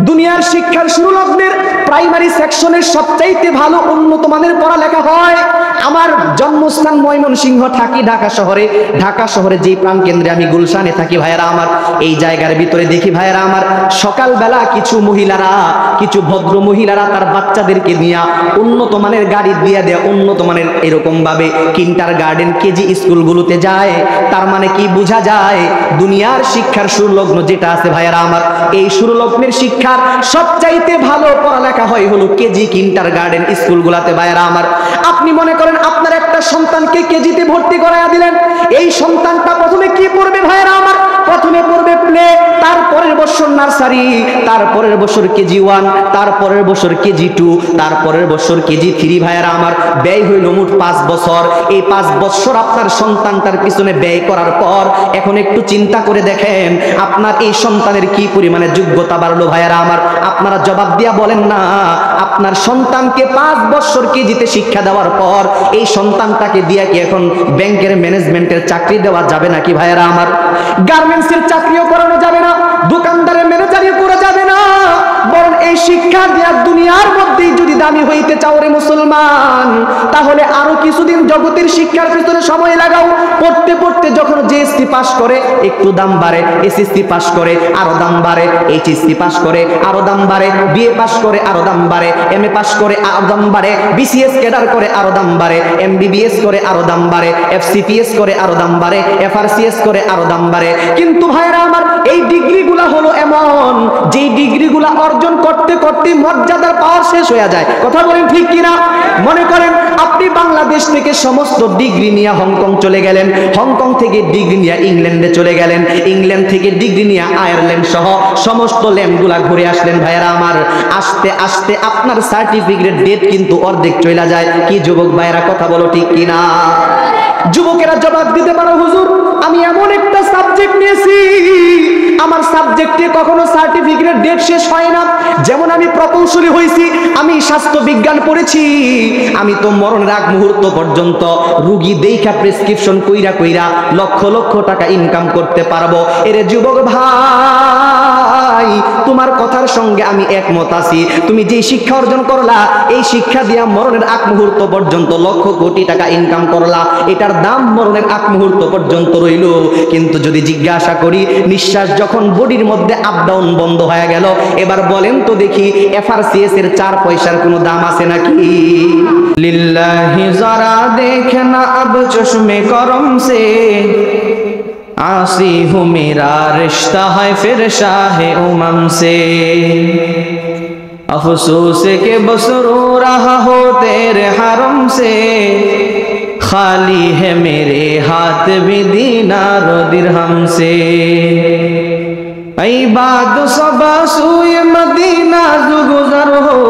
দুনিয়ার শিক্ষার শুরু লগ্নের প্রাইমারি সেকশনের সবচাইতে ভালো উন্নত মানের পড়ালেখা হয় আমার জন্মস্থান ময়মনসিংহ, থাকি ঢাকা শহরে। ঢাকা শহরে যেই প্রাণ কেন্দ্রে আমি গুলশানে থাকি ভাইয়েরা আমার, এই জায়গার ভিতরে দেখি ভাইয়েরা আমার সকালবেলা কিছু মহিলারা, কিছু ভদ্র মহিলারা তার বাচ্চাদেরকে নিয়ে উন্নত মানের গাড়ি দিয়ে দেয়, উন্নত মানের এরকম ভাবে কিন্ডার গার্ডেন কেজি স্কুলগুলোতে যায়। তার মানে কি বোঝা যায়, দুনিয়ার শিক্ষার সুরলগ্ন যেটা আছে ভাইয়েরা আমার, এই সুরলগ্নের শিক্ষার সবচাইতে ভালো পড়ালেখা হয় হলো কেজি কিন্ডার গার্ডেন স্কুলগুলাতে ভাইয়েরা আমার। আপনি মনে করেন আপনার একটা সন্তানকে কেজিতে ভর্তি করাইয়া দিলেন, এই সন্তানটা প্রথমে কি পড়বে ভাইয়েরা আমার? প্রথমে পড়বে প্লে, তারপরের বছর নার্সারি, তারপরের বছর কেজি 1, তারপরের বছর কেজি 2, তারপরের বছর কেজি 3 ভাইয়েরা আমার। ব্যয় হইল মোট 5 বছর। এই 5 বছর আপনার সন্তানটার পিছনে ব্যয় করার পর এখন একটু চিন্তা করে দেখেন আপনার এই সন্তানের কি পরিমাণে যোগ্যতা বাড়লো ভাইয়েরা আমার। আপনারা জবাব দিয়া বলেন না, আপনার সন্তানকে 5 বছর কেজিতে শিক্ষা দেওয়ার পর এই সন্তানটাকে দিয়া কি এখন ব্যাংকের ম্যানেজমেন্টের চাকরি দেওয়া যাবে নাকি ভাইয়েরা আমার? গার্মেন্টসের চাকরিও করানো যাবে না, দোকানদারের ম্যানেজারিও করা যাবে না, বরং এই শিক্ষা দেওয়ার দুনিয়ার মধ্যেই যদি দামি হইতে চাও রে মুসলমান, তাহলে আরো কিছুদিন জগতের শিক্ষার পিছনে সময় লাগাও। পড়তে পড়তে যখন জিএসসি পাস করে একটু দাম বাড়ে, এসএসসি পাস করে আরো দাম বাড়ে, এইচএসসি পাস করে আরো দাম বাড়ে, বিএ পাস করে আরো দাম বাড়ে, এমএ পাস করে আরো দাম বাড়ে, বিসিএস ক্যাডার করে আরো দাম বাড়ে, এমবিবিএস করে আরো দাম বাড়ে, এফসিপিএস করে আরো দাম বাড়ে, এফআরসিএস করে আরো দাম বাড়ে। কিন্তু ভাইরা আমার এই ডিগ্রিগুলা হলো এমন, যেই ডিগ্রিগুলা অর্জন করতে করতে মর্যাদার পাওয়ার শেষ হয়ে যায়। কথা বলেন ঠিক কিনা? মনে করেন আপনি বাংলাদেশ থেকে সমস্ত ডিগ্রি নিয়ে হংকং চলে গেলেন, হংকং থেকে ডিগ্রি নিয়ে ইংল্যান্ডে চলে গেলেন, ইংল্যান্ড থেকে ডিগ্রি নিয়ে আয়ারল্যান্ড সহ সমস্ত ল্যান্ডগুলা ঘুরে আসলেন ভাইয়েরা আমার। আস্তে আস্তে আপনার সার্টিফিকেট ডেট কিন্তু অর্ধেক চলে যায়। কি যুবক ভাইয়েরা কথা বলো ঠিক কিনা? যুবকেরা জবাব দিতে পারো, হুজুর আমি এমন একটা সাবজেক্ট নিয়েছি আমার সাবজেক্টে কখনো সার্টিফিকেট ডেট শেষ হয় না। যেমন আমি প্রকৌশলী হয়েছি, আমি স্বাস্থ্য বিজ্ঞান পড়েছি, আমি তো মরণের আগ মুহূর্ত পর্যন্ত রুগী দেখা প্রেসক্রিপশন কইরা কইরা লক্ষ লক্ষ টাকা ইনকাম করতে পারবো। এরে যুবক ভাই, তোমার কথার সঙ্গে আমি একমত আছি। তুমি যে শিক্ষা অর্জন করলা, এই শিক্ষা দিয়া মরণের আগ মুহূর্ত পর্যন্ত লক্ষ কোটি টাকা ইনকাম করলা, এটার দাম মরণের আগ মুহূর্ত পর্যন্ত রইল। কিন্তু যদি জিজ্ঞাসা করি, নিঃশ্বাস যখন বডির মধ্যে আপ ডাউন বন্ধ হয়ে গেল, এবার বলেন তো দেখি এফআরসিএস এর 4 পয়সার কোনো দাম আছে নাকি? লিল্লাহি যারা দেখে না আব চশমে করম সে, आसी हूँ मेरा रिश्ता है फिर शाह उमम से, अफसोस के बस रो रहा हो तेरे हरम से, खाली है मेरे हाथ भी दीनार दिरहम से, ऐ बाद सबा सूय मदीना जो गुजर हो,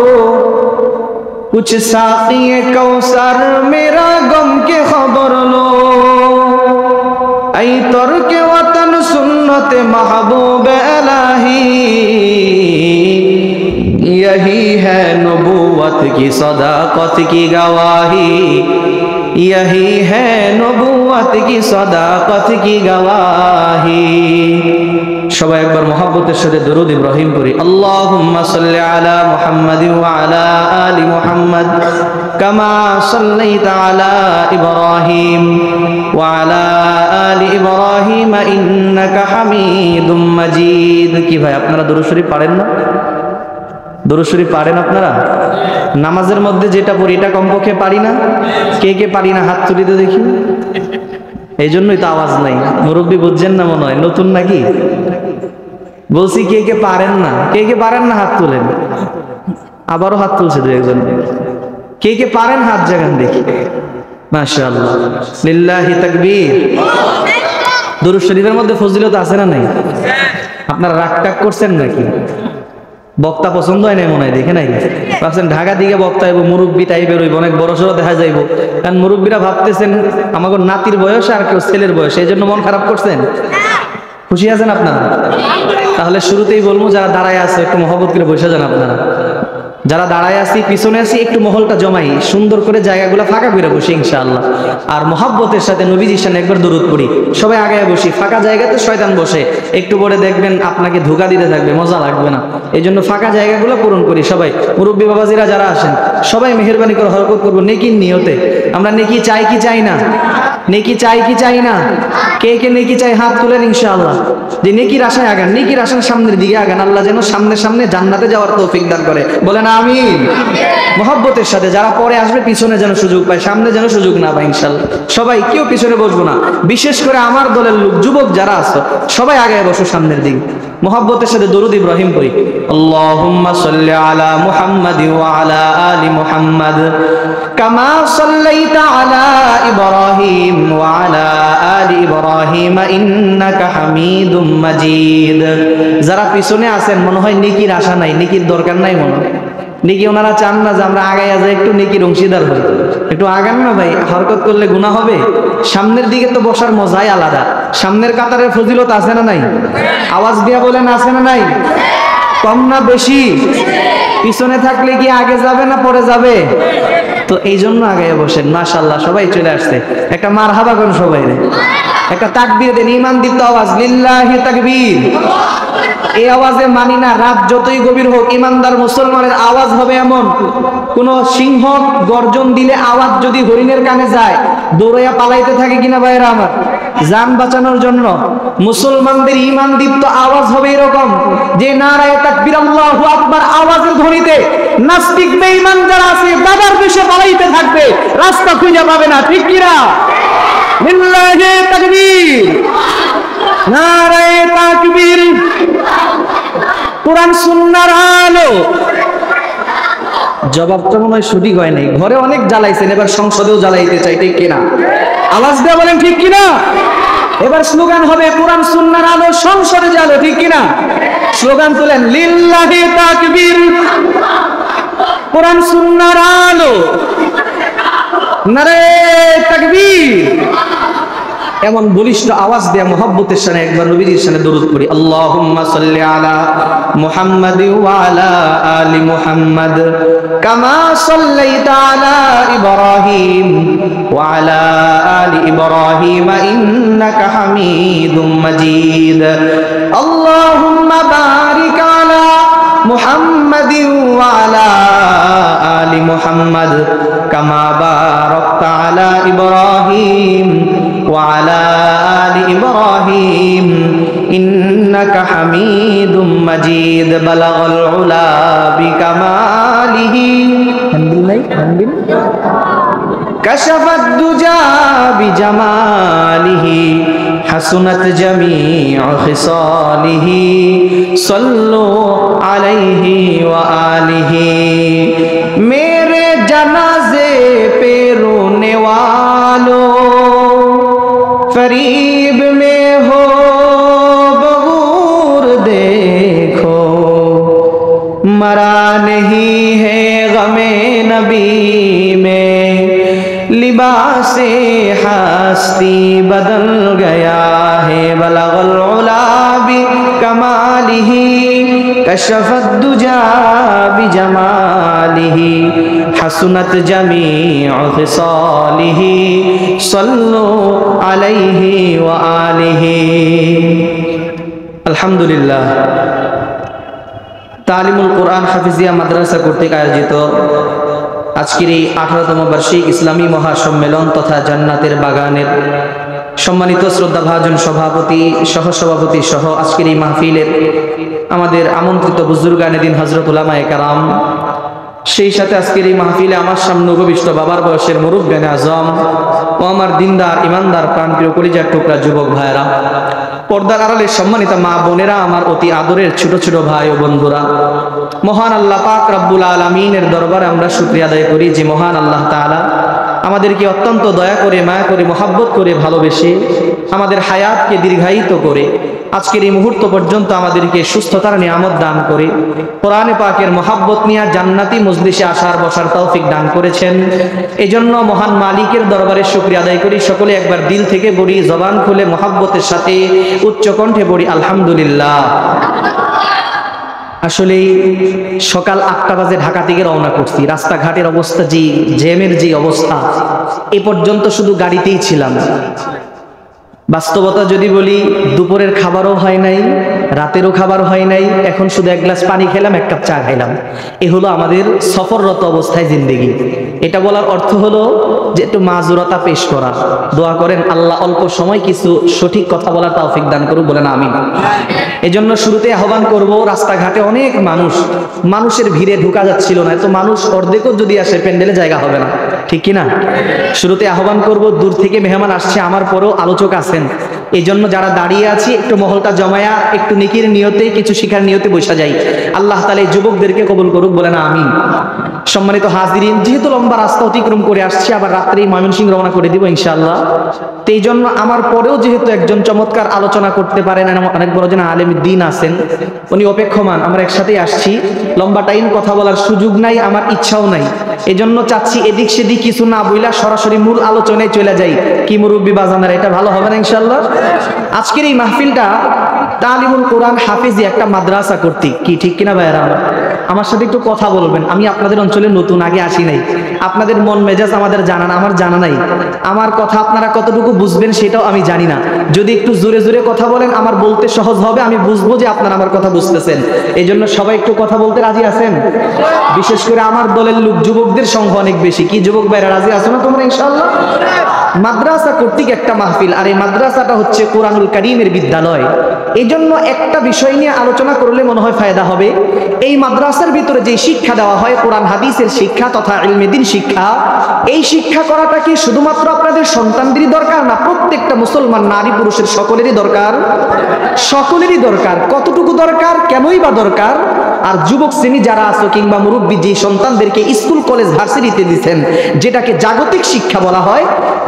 कुछ साक़ी कौसर मेरा गम के खबर लो, ऐ तर्क वतन सुन्नत महबूब इलाही, यही है नबूवत की सदाकत की गवाही, यही है नबूवत की सदाकत की गवाही। সবাই একবার মহব্বতের সাথে দরুদ ইব্রাহিম করি। আল্লাহুম্মা সাল্লি আলা মুহাম্মাদ ওয়া আলা আলি মুহাম্মাদ কামা সাল্লাইতা আলা ইব্রাহিম ওয়া আলা আলি ইব্রাহিম ইন্নাকা হামিদুম মাজিদ। কি ভাই আপনারা দরুদ শরীফ পড়েন না? দরুদ শরীফ পড়েন আপনারা? নামাজের মধ্যে যেটা পড়ি এটা কমপক্ষে পারি না? কে কে পারি না হাত তুলি তো দেখি। এই জন্যই তো আওয়াজ নাই। মুরব্বী বুঝছেন না মনে হয়, নতুন নাকি? বলছি কে কে পারেন না, কে কে পারেন না হাত তুলেন। আবারও হাত তুলছে দু একজন। কে কে পারেন হাত জাগান দেখি। মাশাআল্লাহ, লিল্লাহি তাকবীর। দরুদ শরীফের মধ্যে ফজিলত আছে না নাই? আপনারা রাগ টাগ করছেন নাকি? বক্তা পছন্দ হয় না মনে হয়, দেখে নাই? ভাবছেন ঢাকা দিকে বক্তা হইব, মুরব্বী টাইপের হইব, অনেক বড় সড়ো দেখা যাইব। কারণ মুরব্বীরা ভাবতেছেন আমাকে নাতির বয়স আর কেউ ছেলের বয়স, এই জন্য মন খারাপ করছেন। খুশি আছেন আপনারা? তাহলে শুরুতেই বলবো যারা দাঁড়ায় আছে একটু মহব্বত করে বসে যান আপনারা। যারা দাঁড়ায় আছি পিছনে আছি একটু মহলটা জমাই, সুন্দর করে জায়গাগুলো ফাঁকা করে বসি ইনশাআল্লাহ। আর মহাব্বতের সাথে নবীজির সামনে একবার দরুদ পড়ি, সবাই আগায় বসি। ফাঁকা জায়গাতে শয়তান বসে, একটু পরে দেখবেন আপনাকে ধোঁকা দিতে থাকবে, মজা লাগবে না। এই জন্য ফাঁকা জায়গাগুলো পূরণ করি সবাই। মুরব্বী বাবাজিরা যারা আসেন সবাই মেহেরবানি করে হরকত করবো নেকির নিয়তে। আমরা নেকি চাই কি চাই না? নেকি চাই কি চাই না? কে কে নেকি চাই হাত তুলেন ইনশাআল্লাহ। যে নেকির আশায় আগান, নেকির আশায় সামনের দিকে আগান। আল্লাহ যেন সামনে সামনে জান্নাতে যাওয়ার তৌফিক দান করে, বলেন আমিন। মহব্বতের সাথে যারা পরে আসবে পিছনে যেন সুযোগ পায়, সামনে যেন সুযোগ না পায় ইনশাআল্লাহ। সবাই কেউ পিছনে বসবো না, বিশেষ করে আমার দলের লোক যুবক যারা আছো সবাই আগে বসো সামনের দিকে। মহব্বতের সাথে দরুদ ইব্রাহিম পড়ি। আল্লাহুম্মা সাল্লি আলা মুহাম্মাদি ওয়া আলা আলি মুহাম্মাদ কামা সাল্লাইতা আলা ইব্রাহিম ওয়া আলা আলি ইব্রাহিম ইন্নাকা হামিদুম মাজিদ। যারা পিছনে আছেন মনে হয় নেকির আশা নাই, নেকির দরকার নাই মনে হয়, নেকি ওনারা চান না যে আমরা আগাইয়া যাই, একটু নেকির অংশীদার হই। একটু আগান না ভাই, হরকত করলে গুনাহ হবে। সামনের দিকে তো বসার মজাই আলাদা। সামনের কাতারের ফজিলত আছে না নাই? আওয়াজ দিয়া বলেন আছে না নাই? কম না বেশি? পিছনে থাকলে কি আগে যাবে না পরে যাবে? তো এই জন্য আগে বসেন। মাশাআল্লাহ সবাই চলে আসছে, একটা মারহাবা করুন সবাই, একটা তাকবীর দেন, ঈমানদীপ্ত আওয়াজ, লিল্লাহি তাকবীর। এই আওয়াজে মানি না, রাত যতই গভীর হোক ইমানদার মুসলমানের আওয়াজ হবে এমন। কোন সিংহ গর্জন দিলে আওয়াজ যদি হরিণের কানে যায় দৌড়াইয়া পালাইতে থাকে কিনা ভাইরা আমার, জান বাঁচানোর জন্য। মুসলমানদের ঈমানদীপ্ত আওয়াজ হবে এরকম যে নারায়ে তাকবীর আল্লাহু আকবার আওয়াজের ধ্বনিতে নাস্তিক বেঈমান যারা আছে দাদার দেশে পালাইতে থাকবে, রাস্তা খুঁজে পাবে না, ঠিক কিনা? লিল্লাহি তাকবীর, নারায়ে তাকবীর। কোরআন সুন্নাহর আলো। জবাবটা মনে হয় সঠিক হয় নাই, ঘরে অনেক জ্বালাইছেন, এবার সংসদেও জ্বালাইতে চাই, ঠিক কিনা? আওয়াজ দিয়ে বলেন ঠিক কিনা? এবার স্লোগান হবে কোরআন সুন্নাহর আলো সংসদে জ্বালো, ঠিক কিনা? স্লোগান তুলেন, লিল্লাহি তাকবীর, কোরআন সুন্নাহর আলো, নারায়ে তাকবীর। এমন বলিষ্ঠ আওয়াজ দেয়া মহব্বতের সাথে একবার নবীজির সামনে দরুদ পড়ি। আল্লাহুম্মা সাল্লি আলা মুহাম্মাদি ওয়া আলা আলি মুহাম্মাদ কামা সাল্লাইতা আলা ইব্রাহিম ওয়া আলা আলি ইব্রাহিম ইন্নাকা হামিদুম মাজিদ। আল্লাহুম্মা বারিক আলা মুহাম্মাদি ওয়া আলা আলি মুহাম্মাদ কামা বারাকতা আলা ইব্রাহিম وعلى آل إبراهيم إنك حميد مجيد بلغ العلا بكماله كشف الدجى بجماله حسنت جميع خصاله صلوا عليه وآله मेरे जनाजे पे रोने वालों करीब में हो बगूर देखो मरा नहीं है गमे नबी में लिबासे हस्ती बदल गया है बलगल उला बि कमालिही कशफत दुजा बि जमालिही हसनत जमीउ खिसालिही सल्लु अलैहि व आलिहि। আলহামদুলিল্লাহ, তালিমুল কোরআন হাফিজিয়া মাদ্রাসা কর্তৃক আয়োজিত আজকের এই 18তম বার্ষিক ইসলামী মহাসম্মেলন তথা জান্নাতের বাগানের সম্মানিত শ্রদ্ধাভাজন সভাপতি, সহসভাপতি সহ আজকের এই মাহফিলের আমাদের আমন্ত্রিত বুজুর্গানে দিন হযরত উলামায়ে কেরাম, সেই সাথে আজকের এই মাহফিলে আমার সামনে উপবিষ্ট বাবার বয়সের মুরব্বিয়ানে আজম ও আমার দিনদার ইমানদার প্রাণপ্রিয় কলিজার টুকরা যুবক ভাইরা, পর্দার আড়ালে সম্মানিত মা বোনেরা, আমার অতি আদরের ছোট ছোট ভাই ও বন্ধুরা, মহান আল্লাহ পাক রব্বুল আলামিনের দরবারে আমরা শুকরিয়া আদায় করি যে মহান আল্লাহ তাআলা আমাদেরকে অত্যন্ত দয়া করে, মায়া করে, মহব্বত করে, ভালোবেসে আমাদের হায়াতকে দীর্ঘায়িত করে আজকের এই মুহূর্ত পর্যন্ত আমাদেরকে সুস্থতার নিয়ামত দান করে কোরআনে পাকের মহব্বত নিয়ে জান্নাতি মজলিসে আসার বসার তৌফিক দান করেছেন। এজন্য মহান মালিকের দরবারে শুকরিয়া আদায় করি। সকলে একবার দিল থেকে বলি, জবান খুলে মহব্বতের সাথে উচ্চ কণ্ঠে বলি আলহামদুলিল্লাহ। আসলে সকাল 8টা বাজে ঢাকা থেকে রওনা করছি, রাস্তাঘাটের অবস্থা, যে জ্যামের যে অবস্থা, এ পর্যন্ত শুধু গাড়িতেই ছিলাম। বাস্তবতা যদি বলি, দুপুরের খাবারও হয় নাই, রাতেরও খাবার হয় নাই, এখন শুধু এক গ্লাস পানি খেলাম, এক কাপ চা খাইলাম। এ হলো আমাদের সফররত অবস্থায় জিন্দেগি। এটা বলার অর্থ হলো যে একটু মাজুরতা পেশ করা। দোয়া করেন আল্লাহ অল্প সময় কিছু সঠিক কথা বলার তৌফিক দান করুক, বলেন আমিন। এজন্য শুরুতে আহ্বান করব, রাস্তাঘাটে অনেক মানুষ, মানুষের ভিড়ে ঢোকা যাচ্ছিল না, এত মানুষ অর্ধেকও যদি আসে প্যান্ডেলে জায়গা হবে না, ঠিক কিনা? শুরুতে আহ্বান করব, দূর থেকে মেহমান আসছে, আমার পরেও আলোচক আছেন, এই জন্য যারা দাঁড়িয়ে আছি একটু মহলটা জমায়া একটু নেকির নিয়তে, কিছু শিখার নিয়তে বসা যাই। আল্লাহ তাআলা এই যুবকদেরকে কবুল করুক, বলেন আমিন। সম্মানিত হাজিরিন, যেহেতু লম্বা রাস্তা অতিক্রম করে আসছি, আবার রাত্রেই ময়মনসিংহ রওনা করে দিব ইনশাআল্লাহ। তো এই জন্য আমার পরেও যেহেতু একজন চমৎকার আলোচনা করতে পারেন, অনেক বড় জন আলেম দ্বীন আছেন, উনি অপেক্ষমান, আমরা একসাথেই আসছি। লম্বা টাইম কথা বলার সুযোগ নাই, আমার ইচ্ছাও নাই। এই জন্য চাচ্ছি এদিক সেদিক কিছু না বইলা সরাসরি মূল আলোচনায় চলে যাই। কি মুরব্বী বাজানারা, এটা ভালো হবে না ইনশাআল্লাহ? আজকের এই মাহফিলটা তালিমুল কোরআন হাফেজি একটা মাদ্রাসা কর্তৃক, কি ঠিক কিনা ভাইয়েরা? আমার সাথে একটু কথা বলবেন। আমি আপনাদের অঞ্চলে নতুন, আগে আসি নাই, আপনাদের মন মেজাজ আমাদের জানা না, আমার জানা নাই। আমার কথা আপনারা কতটুকু বুঝবেন সেটাও আমি জানি না। যদি একটু জোরে জোরে কথা বলেন আমার বলতে সহজ হবে, আমি বুঝবো যে আপনারা আমার কথা বুঝতেছেন। এই জন্য সবাই একটু কথা বলতে রাজি আছেন? বিশেষ করে আমার দলের লোক, যুবকদের সংখ্যা অনেক বেশি। কি যুবক ভাইরা রাজি আছো না তোমরা ইনশাআল্লাহ? মাদ্রাসা কর্তৃক একটা মাহফিল, আর এই মাদ্রাসাটা হচ্ছে কোরআনুল কারীমের বিদ্যালয়। এই জন্য একটা বিষয় নিয়ে আলোচনা করলে মনে হয় ফায়দা হবে। এই মাদ্রাসার ভিতরে যে শিক্ষা দেওয়া হয়, কোরআন হাদিসের শিক্ষা তথা ইলমে দ্বীন শিক্ষা, এই শিক্ষা করাটা কি শুধুমাত্র আপনাদের সন্তানদেরই দরকার, না প্রত্যেকটা মুসলমান নারী পুরুষের সকলেরই দরকার? সকলেরই দরকার। কতটুকু দরকার, কেনই বা দরকার? আর যুবক শ্রেণী যারা আছো কিংবা মুরব্বী, যে সন্তানদেরকে স্কুল কলেজ ভার্সিটিতে দিচ্ছেন, যেটাকে জাগতিক শিক্ষা বলা হয়,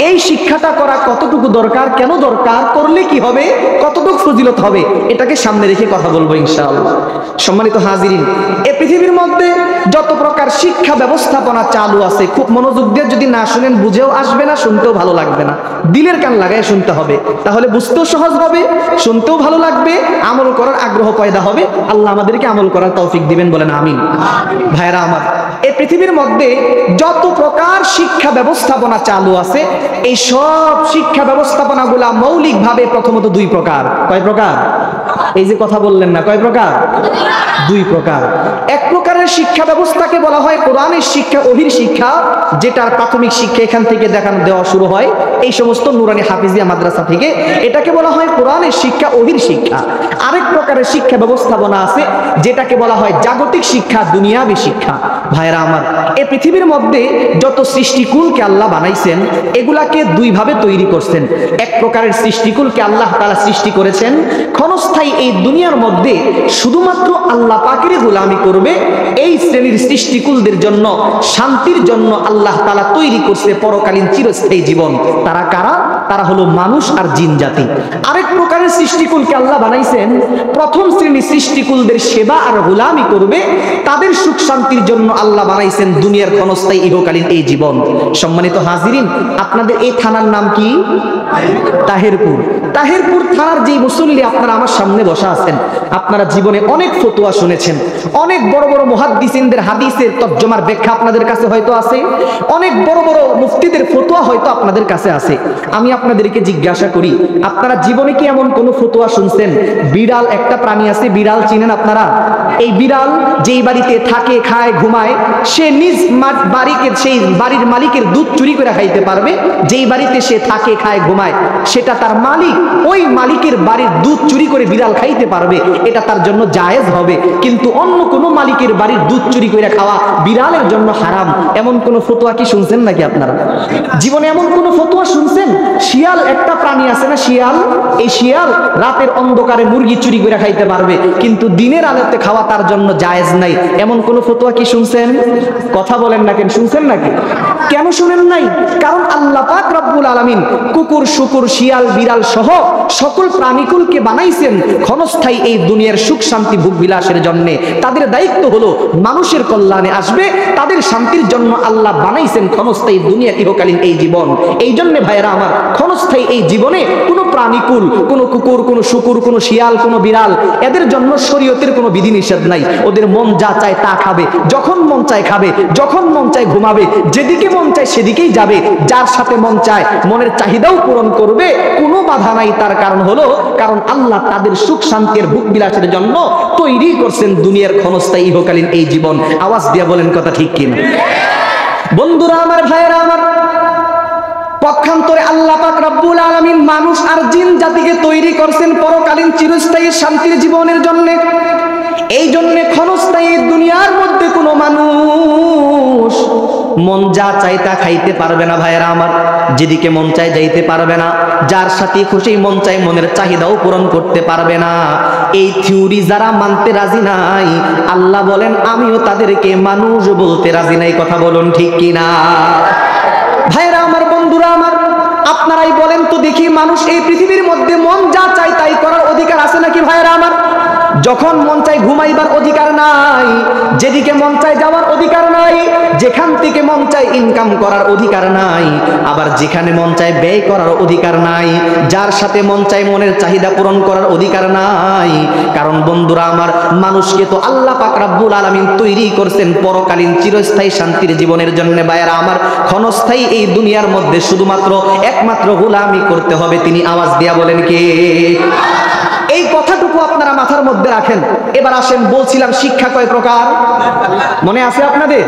এই শিক্ষাটা করা কতটুকু দরকার, কেন দরকার, করলে কি হবে, কতটুকু ফজিলত হবে, এটাকে সামনে রেখে কথা বলবো ইনশাআল্লাহ। সম্মানিত হাজিরিন, এই পৃথিবীর মধ্যে যত প্রকার শিক্ষা ব্যবস্থাপনা চালু আছে, খুব মনোযোগ দিয়ে যদি না শুনেন বুঝেও আসবে না, শুনতেও ভালো লাগবে না। দিলের কান লাগায় শুনতে হবে, তাহলে বুঝতেও সহজ হবে, শুনতেও ভালো লাগবে, আমল করার আগ্রহ পয়দা হবে। আল্লাহ আমাদেরকে আমল করার তৌফিক দিবেন, বলেন আমিন। ভাইরা আমার, এই পৃথিবীর মধ্যে যত প্রকার শিক্ষা ব্যবস্থাপনা চালু আছে, এই সব শিক্ষা ব্যবস্থাপনাগুলা মৌলিকভাবে প্রথমত দুই প্রকার। কয় প্রকার? এই যে কথা বললেন না, কয় প্রকার? দুই প্রকার। এক প্রকারের শিক্ষা ব্যবস্থাকে বলা হয় কোরআনের শিক্ষা, ওহীর শিক্ষা, যেটার প্রাথমিক শিক্ষা এখান থেকে দেওয়া শুরু হয়, এই সমস্ত নুরানি হাফিজিয়া মাদ্রাসা থেকে। এটাকে বলা হয় কোরআনের শিক্ষা, ওহীর শিক্ষা। আরেক প্রকারের শিক্ষা ব্যবস্থাপনা আছে, যেটাকে বলা হয় জাগতিক শিক্ষা, দুনিয়াবী শিক্ষা। ভাইরা আমার, এই পৃথিবীর মধ্যে যত সৃষ্টিকুলকে আল্লাহ বানাইছেন, এগুলাকে দুই ভাবে তৈরি করছেন। এক প্রকারের সৃষ্টিকুলকে আল্লাহ তাআলা সৃষ্টি করেছেন ক্ষণস্থায়ী এই দুনিয়ার মধ্যে শুধুমাত্র আল্লাহ পাকের গোলামি করবে, এই শ্রেণীর সৃষ্টিকুলদের জন্য, শান্তির জন্য আল্লাহ তাআলা তৈরি করছে পরকালীন চিরস্থায়ী জীবন। তারা কারা? তারা হলো মানুষ আর জিন জাতি। আরেক প্রকারের সৃষ্টিকুলকে আল্লাহ বানাইছেন প্রথম শ্রেণীর সৃষ্টিকুলদের সেবা আর গোলামি করবে, তাদের সুখ শান্তির জন্য আল্লাহ বানাইছেন দুনিয়ার ক্ষণস্থায়ী ইহকালীন এই জীবন। সম্মানিত হাজিরিন, আপনাদের এই থানার নাম কি? তাহেরপুর। তাহেরপুর থানার যে মুসল্লি আপনারা আমার সামনে বসা আছেন, আপনারা জীবনে অনেক ফতোয়া শুনেছেন, অনেক বড় বড় মুহাদ্দিসিনদের হাদিসের তরজমার ব্যাখ্যা আপনাদের কাছে হয়তো আছে, অনেক বড় বড় মুফতিদের ফতোয়া হয়তো আপনাদের কাছে আছে। আমি আপনাদেরকে জিজ্ঞাসা করি, আপনারা জীবনে কি এমন কোন ফতোয়া শুনছেন? বিড়াল একটা প্রাণী আছে, বিড়াল চিনেন আপনারা? এই বিড়াল যেই বাড়িতে থাকে, খায়, ঘুমায়, সে নিজ বাড়িকে, সেই বাড়ির মালিকের দুধ চুরি করে খাইতে পারবে। যেই বাড়িতে সে থাকে, খায়, ঘুমায়, সেটা তার মালিক, ওই মালিকের বাড়ির দুধ চুরি করে বিড়াল খাইতে পারবে, এটা তার জন্য জায়েজ হবে। কিন্তু অন্য কোনো মালিকের বাড়ির দুধ চুরি করে খাওয়া বিড়ালের জন্য হারাম। এমন কোন ফতোয়া কি শুনছেন নাকি আপনারা? জীবনে এমন কোন ফতোয়া শুনছেন? শিয়াল একটা প্রাণী আছে না, শিয়াল, এই শিয়াল রাতের অন্ধকারে মুরগি চুরি করে খাইতে পারবে, কিন্তু দিনের আলোতে খাওয়া তার জন্য জায়েজ নাই। এমন কোন ফতোয়া কি শুনছেন? কথা বলেন না কেন, শুনছেন নাকি? কেন শুনেন নাই? কারণ আল্লাহ পাক রব্বুল আলামিন কুকুর শুকুর শিয়াল বিড়াল সহ সকল প্রাণীকুলকে বানাইছেন ক্ষণস্থায়ী এই দুনিয়ার সুখ শান্তি ভোগ বিলাসের জন্য। তাদের দায়িত্ব হলো মানুষের কল্যাণে আসবে, তাদের শান্তির জন্য আল্লাহ বানাইছেন ক্ষণস্থায়ী দুনিয়া ইহকালীন এই জীবন। এই জন্য ভাইয়েরা আমার, ক্ষণস্থায়ী এই জীবনে কোনো প্রাণীকুল, কোনো কুকুর, কোনো শুকুর, কোনো শিয়াল, কোনো বিড়াল, এদের জন্য শরীয়তের কোনো বিধিনিষেধ নাই। ওদের মন যা চায় তা খাবে, যখন মন চায় খাবে, যখন মন চায় ঘুমাবে, যেদিকে মন চায় সেদিকেই যাবে, যার সাথে মন চায় মনের চাহিদাও পূরণ করবে, কোনো বাধা নাই। তার কারণ হলো, কারণ আল্লাহ তাদের সুখ শান্তির ভোগ বিলাসের জন্য তৈরি করছেন দুনিয়ার ক্ষণস্থায়ী ইহকালীন এই জীবন। আওয়াজ দিয়ে বলেন কথা ঠিক কিনা? বন্ধুরা আমার, ভাইয়েরা আমার, পক্ষান্তরে আল্লাহ পাক রব্বুল আলামিন মানুষ আর জিন জাতিকে তৈরি করছেন পরকালীন চিরস্থায়ী শান্তির জীবনের জন্য। এই জন্য ক্ষণস্থায়ী দুনিয়ার মধ্যে কোনো মানুষ মন যা চাই তা খাইতে পারবে না ভাইয়েরা আমার, যেদিকে মন চায় যাইতে পারবে না, যার সাথে খুশি মন চায় মনের চাহিদাও পূরণ করতে পারবে না। এই থিওরি যারা মানতে রাজি নাই, আল্লাহ বলেন আমিও তাদেরকে মানুষ বলতে রাজি নাই। কথা বলুন ঠিক কিনা? ভাইরা আমার, বন্ধুরা আমার, আপনারাই বলেন তো দেখি, মানুষ এই পৃথিবীর মধ্যে মন যা চায় তাই করার অধিকার আছে নাকি ভাইরা আমার? যখন মন চায় ঘুমাইবার অধিকার নাই, যেদিকে মন চায় যাওয়ার অধিকার নাই, যেখান থেকে মন চায় ইনকাম করার অধিকার নাই, আবার যেখানে মন চায় ব্যয় করার অধিকার নাই, যার সাথে মন চায় মনের চাহিদা পূরণ করার অধিকার নাই। কারণ বন্ধুরা আমার, মানুষকে তো আল্লাহ পাক রব্বুল আলামিন তৈরি করছেন পরকালীন চিরস্থায়ী শান্তির জীবনের জন্য। ভাইয়েরা আমার, ক্ষণস্থায়ী এই দুনিয়ার মধ্যে শুধুমাত্র একমাত্র গোলামি করতে হবে। তিনি আওয়াজ দিয়া বলেন কে? এই কথাটুকু আপনারা মাথার মধ্যে রাখেন। এবার আসেন, বলছিলাম শিক্ষা কয় প্রকার মনে আছে আপনাদের?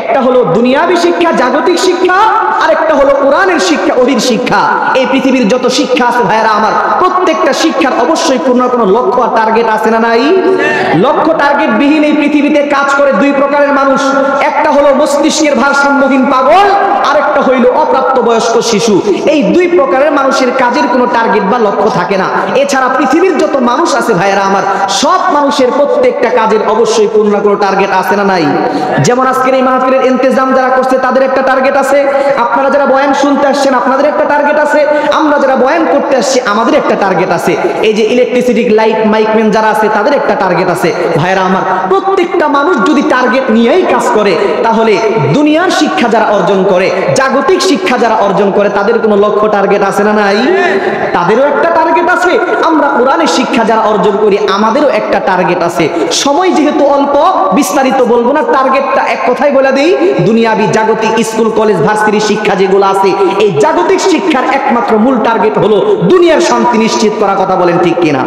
একটা হলো দুনিয়াবী শিক্ষা, জাগতিক শিক্ষা, আর একটা হলো কোরআনের শিক্ষা, ওহির শিক্ষা। এই পৃথিবীর যত শিক্ষা আছে ভাইয়েরা আমার, প্রত্যেকটা শিক্ষার অবশ্যই কোনো কোনো লক্ষ্য আর টার্গেট আছে না নাই? লক্ষ্য টার্গেট বিহীন এই পৃথিবীতে কাজ করে দুই প্রকারের মানুষ। একটা হলো মস্তিষ্কের ভারসাম্যহীন পাগল, আরেকটা হইল অপ্রাপ্তবয়স্ক শিশু। এই দুই প্রকারের মানুষের কাজের কোনো টার্গেট বা লক্ষ্য থাকে না। এছাড়া পৃথিবীর যত মানুষ আছে ভাইয়েরা আমার, সব মানুষের প্রত্যেকটা কাজের অবশ্যই কোনো না কোনো টার্গেট আছে না নাই? যেমন আজকের এই মাহফিলের ইন্তজাম যারা করছে তাদের একটা টার্গেট আছে, আপনারা যারা বয়ান শুনতে আসছেন আপনাদের একটা টার্গেট আছে, আমরা যারা বয়ান করতে আসছি আমাদের একটা টার্গেট আছে, এই যে ইলেকট্রিসিটি লাইট মাইকম্যান যারা আছে তাদের একটা টার্গেট আছে। ভাইয়েরা আমার, প্রত্যেকটা মানুষ যদি টার্গেট নিয়েই কাজ করে, তাহলে দুনিয়ার শিক্ষা যারা অর্জন করে, জাগতিক শিক্ষা যারা অর্জন করে, তাদের কোনো লক্ষ্য টার্গেট আছে না নাই? তাদেরও একটা টার্গেট আছে। আমরা কোরআনের শিক্ষা যারা অর্জন করি আমাদেরও একটা টার্গেট আছে। সময় যেহেতু অল্প, বিস্তারিত বলবো না, টার্গেটটা এক কথাই বলে দিই, দুনিয়াবি জাগতিক স্কুল কলেজ ভার্সিটি শিক্ষা যেগুলো আছে, এই জাগতিক শিক্ষার একমাত্র মূল টার্গেট হলো দুনিয়ার শান্তি নিশ্চিত করা। কথা বলেন ঠিক কিনা?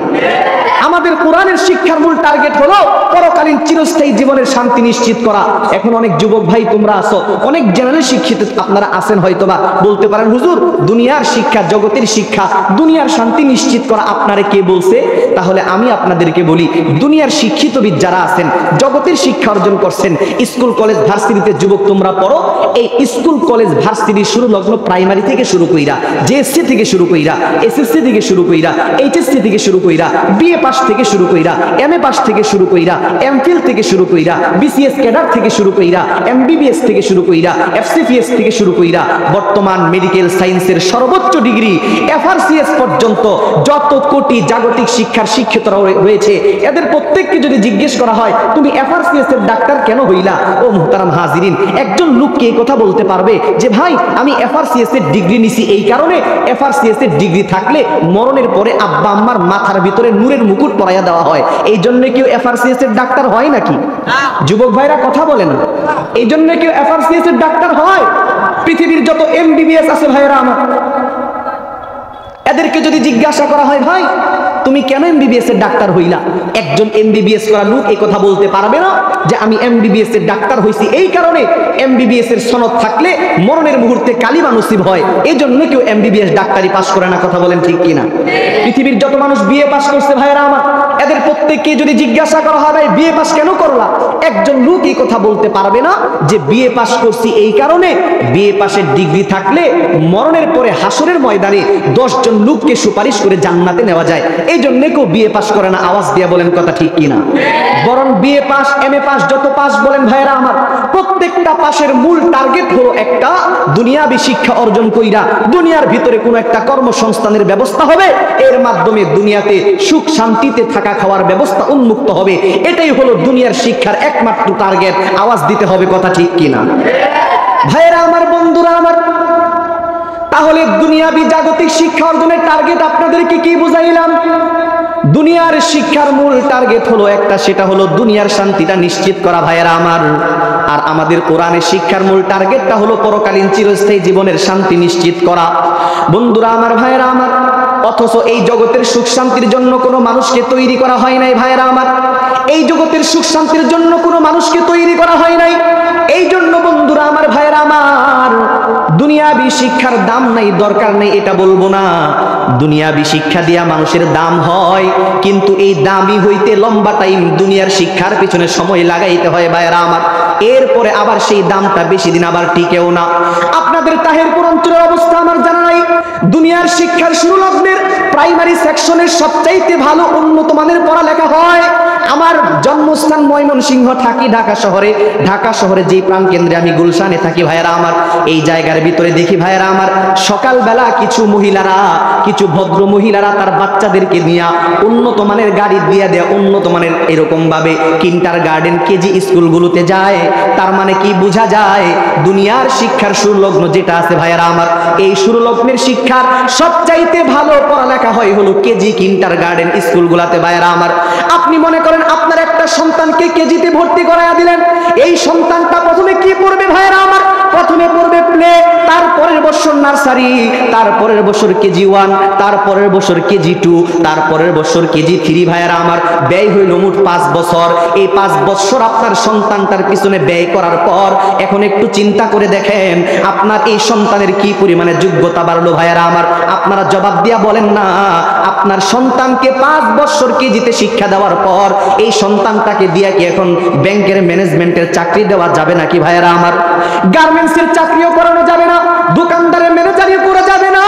আমাদের কোরআনের শিক্ষার মূল টার্গেট হলো পরকালীন চিরস্থায়ী জীবনের শান্তি নিশ্চিত করা। এখন অনেক যুবক ভাই তোমরা আছো, অনেক জেনারেল শিক্ষিত আপনারা আছেন, হয়তোবা বলতে পারেন হুজুর দুনিয়ার শিক্ষা, জগতের শিক্ষা, দুনিয়ার শান্তি নিশ্চিত করা আপনারে কে বলছে? তাহলে আমি আপনাদেরকে বলি, দুনিয়ার শিক্ষিতবিদ যারা আছেন, জগতের শিক্ষা অর্জন করছেন, স্কুল কলেজ ভার্সিটিতে যুবক তোমরা পড়ো, এই স্কুল কলেজ ভার্সিটি শুরু লগ্ন প্রাইমারি থেকে শুরু কইরা, জেএসসি থেকে শুরু কইরা, এসএসসি থেকে শুরু কইরা, এইচএসসি থেকে শুরু কইরা, বিএ পাস থেকে শুরু কইরা, এমএ পাস থেকে শুরু কইরা, এমফিল থেকে শুরু কইরা, বিসিএস ক্যাডার থেকে শুরু কইরা, এমবিবিএস থেকে শুরু কইরা, এফসিপিএস থেকে শুরু কইরা, বর্তমান মেডিকেল সায়েন্সের সর্বোচ্চ ডিগ্রি এফআরসিএস পর্যন্ত যত কোটি জাগতিক শিক্ষার শিক্ষিতরা রয়েছে, এদের প্রত্যেককে যদি জিজ্ঞেস করা হয় তুমি এফআরসিএস এর ডাক্তার কেন হইলা, ও মুহতারাম হাজিরিন, একজন লোককে এই কথা বলতে পারবে যে ভাই আমি এফআরসিএস এর ডিগ্রি নিছি এই কারণে, এফআরসিএস এর ডিগ্রি থাকলে মরণের পরে আব্বা আম্মার মাথার ভিতরে নূরের মুকুট পরাইয়া দেওয়া হয়, এই জন্য কেউ এফআরসিএস এর ডাক্তার হয় নাকি? যুবক ভাইরা কথা বলেন, এই জন্য কেউ এফআরসিএস এর ডাক্তার হয়? পৃথিবীর যত এমবিবিএস আছে ভাইরা আমার, এদেরকে যদি জিজ্ঞাসা করা হয় ভাই তুমি কেন এমবিবিএস এর ডাক্তার হইলা, একজন এমবিবিএস করা লোক এই কথা বলতে পারবে না যে আমি এমবিবিএস এর ডাক্তার হইছি এই কারণে, এমবিবিএস এর সনদ থাকলে মরণের মুহূর্তে কালিমা নসিব হয়, এই জন্য কেউ এমবিবিএস ডাক্তারি পাস করে না। কথা বলেন ঠিক কিনা? পৃথিবীর যত মানুষ বিএ পাস করছে ভাইরা আমার, এদের প্রত্যেককে যদি জিজ্ঞাসা করা হয় ভাই বিএ পাস কেন করলা, একজন লোক এই কথা বলতে পারবে না যে বিএ পাস করছি এই কারণে, বিএ পাসের ডিগ্রি থাকলে মরণের পরে হাসরের ময়দানে 10 জন লোককে সুপারিশ করে জান্নাতে নেওয়া যায়, এই জন্য কেউ বিএ পাস করে না, আওয়াজ দিয়ে বলেন কথা ঠিক কিনা? বরং বিএ পাস, এমএ পাস, যত পাস বলেন ভাইরা আমার, প্রত্যেকটা পাশের মূল টার্গেট হলো একটা দুনিয়াবি শিক্ষা অর্জন কইরা দুনিয়ার ভিতরে কোনো একটা কর্মসংস্থানের ব্যবস্থা হবে, এর মাধ্যমে দুনিয়াতে সুখ শান্তিতে থাকা খাওয়ার ব্যবস্থা উন্মুক্ত হবে। এটাই হলো দুনিয়ার শিক্ষার একমাত্র টার্গেট। আওয়াজ দিতে হবে কথা ঠিক কিনা? ভাইরা আমার, বন্ধুরা আমার, তাহলে দুনিয়াবি জাগতিক শিক্ষা অর্জনের টার্গেট আপনাদেরকে কি বুঝাইলাম? দুনিয়ার শিক্ষার মূল টার্গেট হলো একটা, সেটা হলো দুনিয়ার শান্তিটা নিশ্চিত করা ভাইয়েরা আমার। আর আমাদের কোরআনের শিক্ষার মূল টার্গেটটা হলো পরকালীন চিরস্থায়ী জীবনের শান্তি নিশ্চিত করা। বন্ধুরা আমার, ভাইয়েরা আমার, অথচ এই জগতের সুখ শান্তির জন্য কোনো মানুষকে তৈরি করা হয় নাই ভাইয়েরা আমার। এই জগতের সুখ শান্তির জন্য কোনো মানুষকে তৈরি করা হয় নাই। এই জন্য বন্ধুরা আমার, ভাইয়েরা আমার, দুনিয়াবি শিক্ষার দাম নাই, দরকার নেই এটা বলবো না। দুনিয়াবি শিক্ষা দিয়া মানুষের দাম হয়, কিন্তু এই দামি হইতে লম্বা টাইম দুনিয়ার শিক্ষার পিছনে সময় লাগাইতে হয় ভাইয়েরা আমার। এরপরে আবার সেই দামটা বেশি দিন আবার টিকেও না। আপনাদের তাহিরপুর অঞ্চলের অবস্থা আমার জানা নাই। দুনিয়ার শিক্ষার শুরু লগ্নের প্রাইমারি সেকশনের সবচাইতে ভালো উন্নত মানের পড়ালেখা হয় আমার জন্মস্থান ময়মনসিংহ, থাকি ঢাকা শহরে। ঢাকা শহরে যেই প্রাণ কেন্দ্রে আমি গুলশানে থাকি ভাইয়েরা আমার, এই জায়গার ভিতরে দেখি ভাইয়েরা আমার, সকালবেলা কিছু মহিলারা, কিছু ভদ্র মহিলারা তার বাচ্চাদেরকে নিয়ে উন্নত মানের গাড়ি দিয়ে দেয়, উন্নত মানের এরকম ভাবে কিন্ডার গার্ডেন, কেজি স্কুলগুলোতে যায়। তার মানে কি বোঝা যায়? দুনিয়ার শিক্ষার সুরলগ্ন যেটা আছে ভাইয়েরা আমার, এই সুরলগ্নের শিক্ষার সবচাইতে ভালো পড়ালেখা হয় হলো কেজি কিন্ডার গার্ডেন স্কুলগুলাতে ভাইয়েরা আমার। আপনি মনে করেন আপনার একটা সন্তানকে কেজিতে ভর্তি করাইয়া দিলেন, এই সন্তানটা প্রথমে কি পড়বে ভাইয়েরা আমার? প্রথমে পড়বে প্লে, তারপরের বছর নার্সারি, তারপরের বছর কেজি 1, তারপরের বছর কেজি 2, তারপরের বছর কেজি 3 ভাইয়েরা আমার। ব্যয় হইল মোট 5 বছর। এই 5 বছর আপনার সন্তানটার পিছনে ব্যয় করার পর এখন একটু চিন্তা করে দেখেন আপনার এই সন্তানের কি পরিমাণে যোগ্যতা বাড়লো ভাইয়েরা আমার। আপনারা জবাব দিয়া বলেন না, আপনার সন্তানকে 5 বছর কেজিতে শিক্ষা দেওয়ার পর এই সন্তানটাকে দিয়া কি এখন ব্যাংকের ম্যানেজমেন্টের চাকরি দেওয়া যাবে নাকি ভাইয়েরা আমার? গার্মেন্টসের চাকরিও করানো যাবে না, দোকানদারের ম্যানেজারিও করা যাবে না।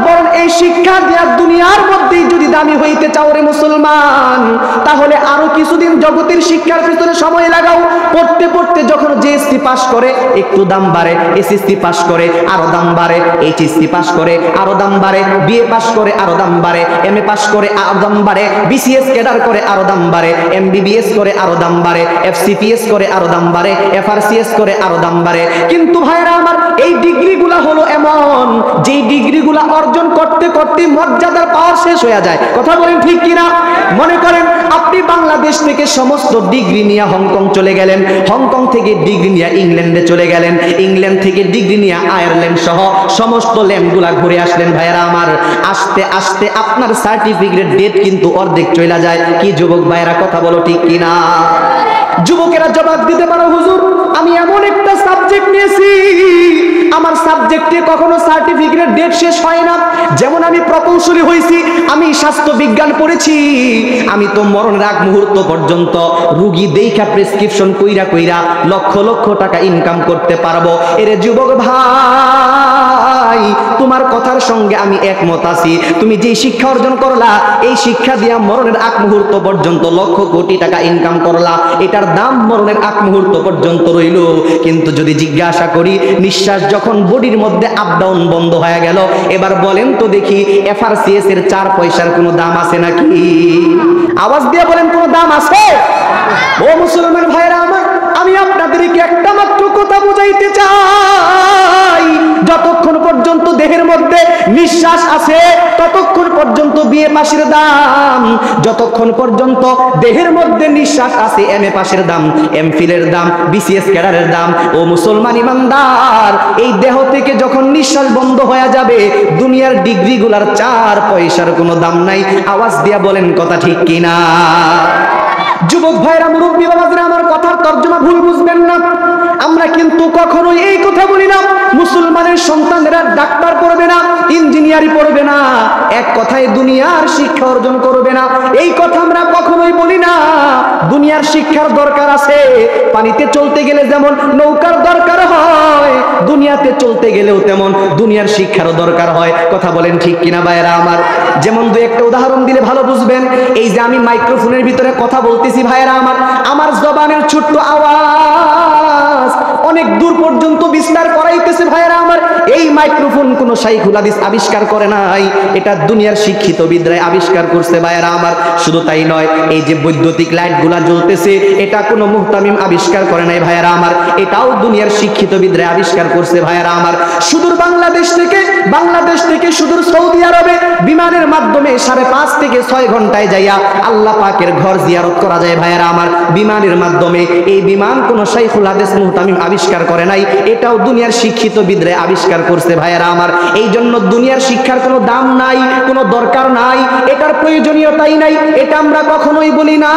বরং এই শিক্ষা দেওয়ার দুনিয়ার মধ্যেই যদি দামি হইতে চাও রে মুসলমান, তাহলে আরো কিছুদিন জগতের শিক্ষার পিছনে সময় লাগাও। পড়তে পড়তে যখন জিএসসি পাস করে একটু দাম বাড়ে, এসএসসি পাস করে আরো দাম বাড়ে, এইচএসসি পাস করে আরো দাম বাড়ে, বিএ পাস করে আরো দাম বাড়ে, এমএ পাস করে আরো দাম বাড়ে, বিসিএস ক্যাডার করে আরো দাম বাড়ে, এমবিবিএস করে আরো দাম বাড়ে, এফসিপিএস করে আরো দাম বাড়ে, এফআরসিএস করে আরো দাম বাড়ে। কিন্তু ভাইরা আমার, এই ডিগ্রিগুলা হলো এমন যেই ডিগ্রিগুলা অর্জন করতে করতে মর্যাদার পাওয়ার শেষ হয়ে যায়। কথা বলেন ঠিক কিনা? মনে করেন আপনি বাংলাদেশ থেকে সমস্ত ডিগ্রি নিয়ে হংকং চলে গেলেন, হংকং থেকে ডিগ্রি নিয়ে ইংল্যান্ডে চলে গেলেন, ইংল্যান্ড থেকে ডিগ্রি নিয়ে আয়ারল্যান্ড সহ সমস্ত ল্যান্ডগুলা ঘুরে আসলেন ভাইয়েরা আমার। আস্তে আস্তে আপনার সার্টিফিকেট ডেট কিন্তু অর্ধেক চলে যায়। কি যুবক ভাইয়েরা কথা বলো ঠিক কিনা? যুবকেরা জবাব দিতে পারো, হুজুর আমি এমন একটা সাবজেক্ট নিয়েছি, আমার সাবজেক্টে কখনো সার্টিফিকেট ডেট শেষ হয় না। যেমন আমি প্রকৌশলী হয়েছি, আমি স্বাস্থ্য বিজ্ঞান পড়েছি, আমি তো মরণের আগ মুহূর্ত পর্যন্ত রুগী দেখা প্রেসক্রিপশন কইরা কইরা লক্ষ লক্ষ টাকা ইনকাম করতে পারবো। এরে যুবক ভাই, তোমার কথার সঙ্গে আমি একমত আছি। তুমি যে শিক্ষা অর্জন করলা, এই শিক্ষা দিয়া মরণের আগ মুহূর্ত পর্যন্ত লক্ষ কোটি টাকা ইনকাম করলা, এটার দাম মরণের আগ মুহূর্ত পর্যন্ত রইল। কিন্তু যদি জিজ্ঞাসা করি, নিঃশ্বাস যখন বডির মধ্যে আপ ডাউন বন্ধ হয়ে গেল, এবার বলেন তো দেখি এফআরসিএস এর 4 পয়সার কোনো দাম আছে নাকি? আওয়াজ দিয়ে বলেন, কোনো দাম আছে? ও মুসলমান ভাইরা আমার, আমি আপনাদেরকে একটা মাত্র কথা বুঝাইতে চাই, যতক্ষণ পর্যন্ত দেহের মধ্যে নিঃশ্বাস আছে ততক্ষণ পর্যন্ত বিএ পাশের দাম, যতক্ষণ পর্যন্ত দেহের মধ্যে নিঃশ্বাস আছে এমএ পাশের দাম, এমফিলের দাম, বিসিএস ক্যাডারের দাম। ও মুসলমান ইমানদার, এই দেহ থেকে যখন নিঃশ্বাস বন্ধ হয়ে যাবে, দুনিয়ার ডিগ্রিগুলার 4 পয়সার কোনো দাম নাই। আওয়াজ দিয়া বলেন কথা ঠিক কিনা? যুবক ভাইরা, মুরব্বী বাবারা, আমার কথার তর্জমা ভুল বুঝবেন না। আমরা কিন্তু কখনোই এই কথা বলি না মুসলমানের সন্তানেরা ডাক্তার পড়বে না, ইঞ্জিনিয়ারিং পড়বে না, এক কথায় দুনিয়ার শিক্ষা অর্জন করবে না। এই কথা আমরা কখনোই বলি না। দুনিয়ার শিক্ষার দরকার আছে। পানিতে চলতে গেলে যেমন নৌকার দরকার হয়, দুনিয়াতে চলতে গেলেও তেমন দুনিয়ার শিক্ষারও দরকার হয়। কথা বলেন ঠিক কিনা ভাইরা আমার? যেমন দু একটা উদাহরণ দিলে ভালো বুঝবেন। এই যে আমি মাইক্রোফোনের ভিতরে কথা বলতেছি ভাইরা আমার, আমার জবানের ছোট্ট আওয়াজ অনেক দূর পর্যন্ত বিস্তার করাইতেছে ভাইরা আমার। এই মাইক্রোফোন কোন শাইখুল হাদিস আবিষ্কার করে নাই, এটা দুনিয়ার শিক্ষিত বিদ্রায় আবিষ্কার করছে ভাইরা আমার। শুধু তাই নয়, এই যে বৈদ্যুতিক লাইট গুলা জ্বলতেছে, এটা কোনো মুহতামিম আবিষ্কার করে নাই ভাইরা আমার, এটাও দুনিয়ার শিক্ষিত বিদ্রায় আবিষ্কার করছে ভাইরা আমার। সুদূর বাংলাদেশ থেকে সুদূর সৌদি আরবে বিমানের মাধ্যমে 5.5 থেকে 6 ঘন্টায় যাইয়া আল্লাহ পাকের ঘর জিয়ারত করা যায় ভাইরা আমার, বিমানের মাধ্যমে। এই বিমান কোন শাইখুল হাদিস মুহতামিম আবিষ্কার করে নাই, এটাও দুনিয়ার শিক্ষিত বিদ্রায় আবিষ্কার করছে ভাইরা আমার। এই জন্য দুনিয়ার শিক্ষার কোনো দাম নাই, কোনো দরকার নাই, এটার প্রয়োজনীয়তাই নাই, এটা আমরা কখনোই বলি না।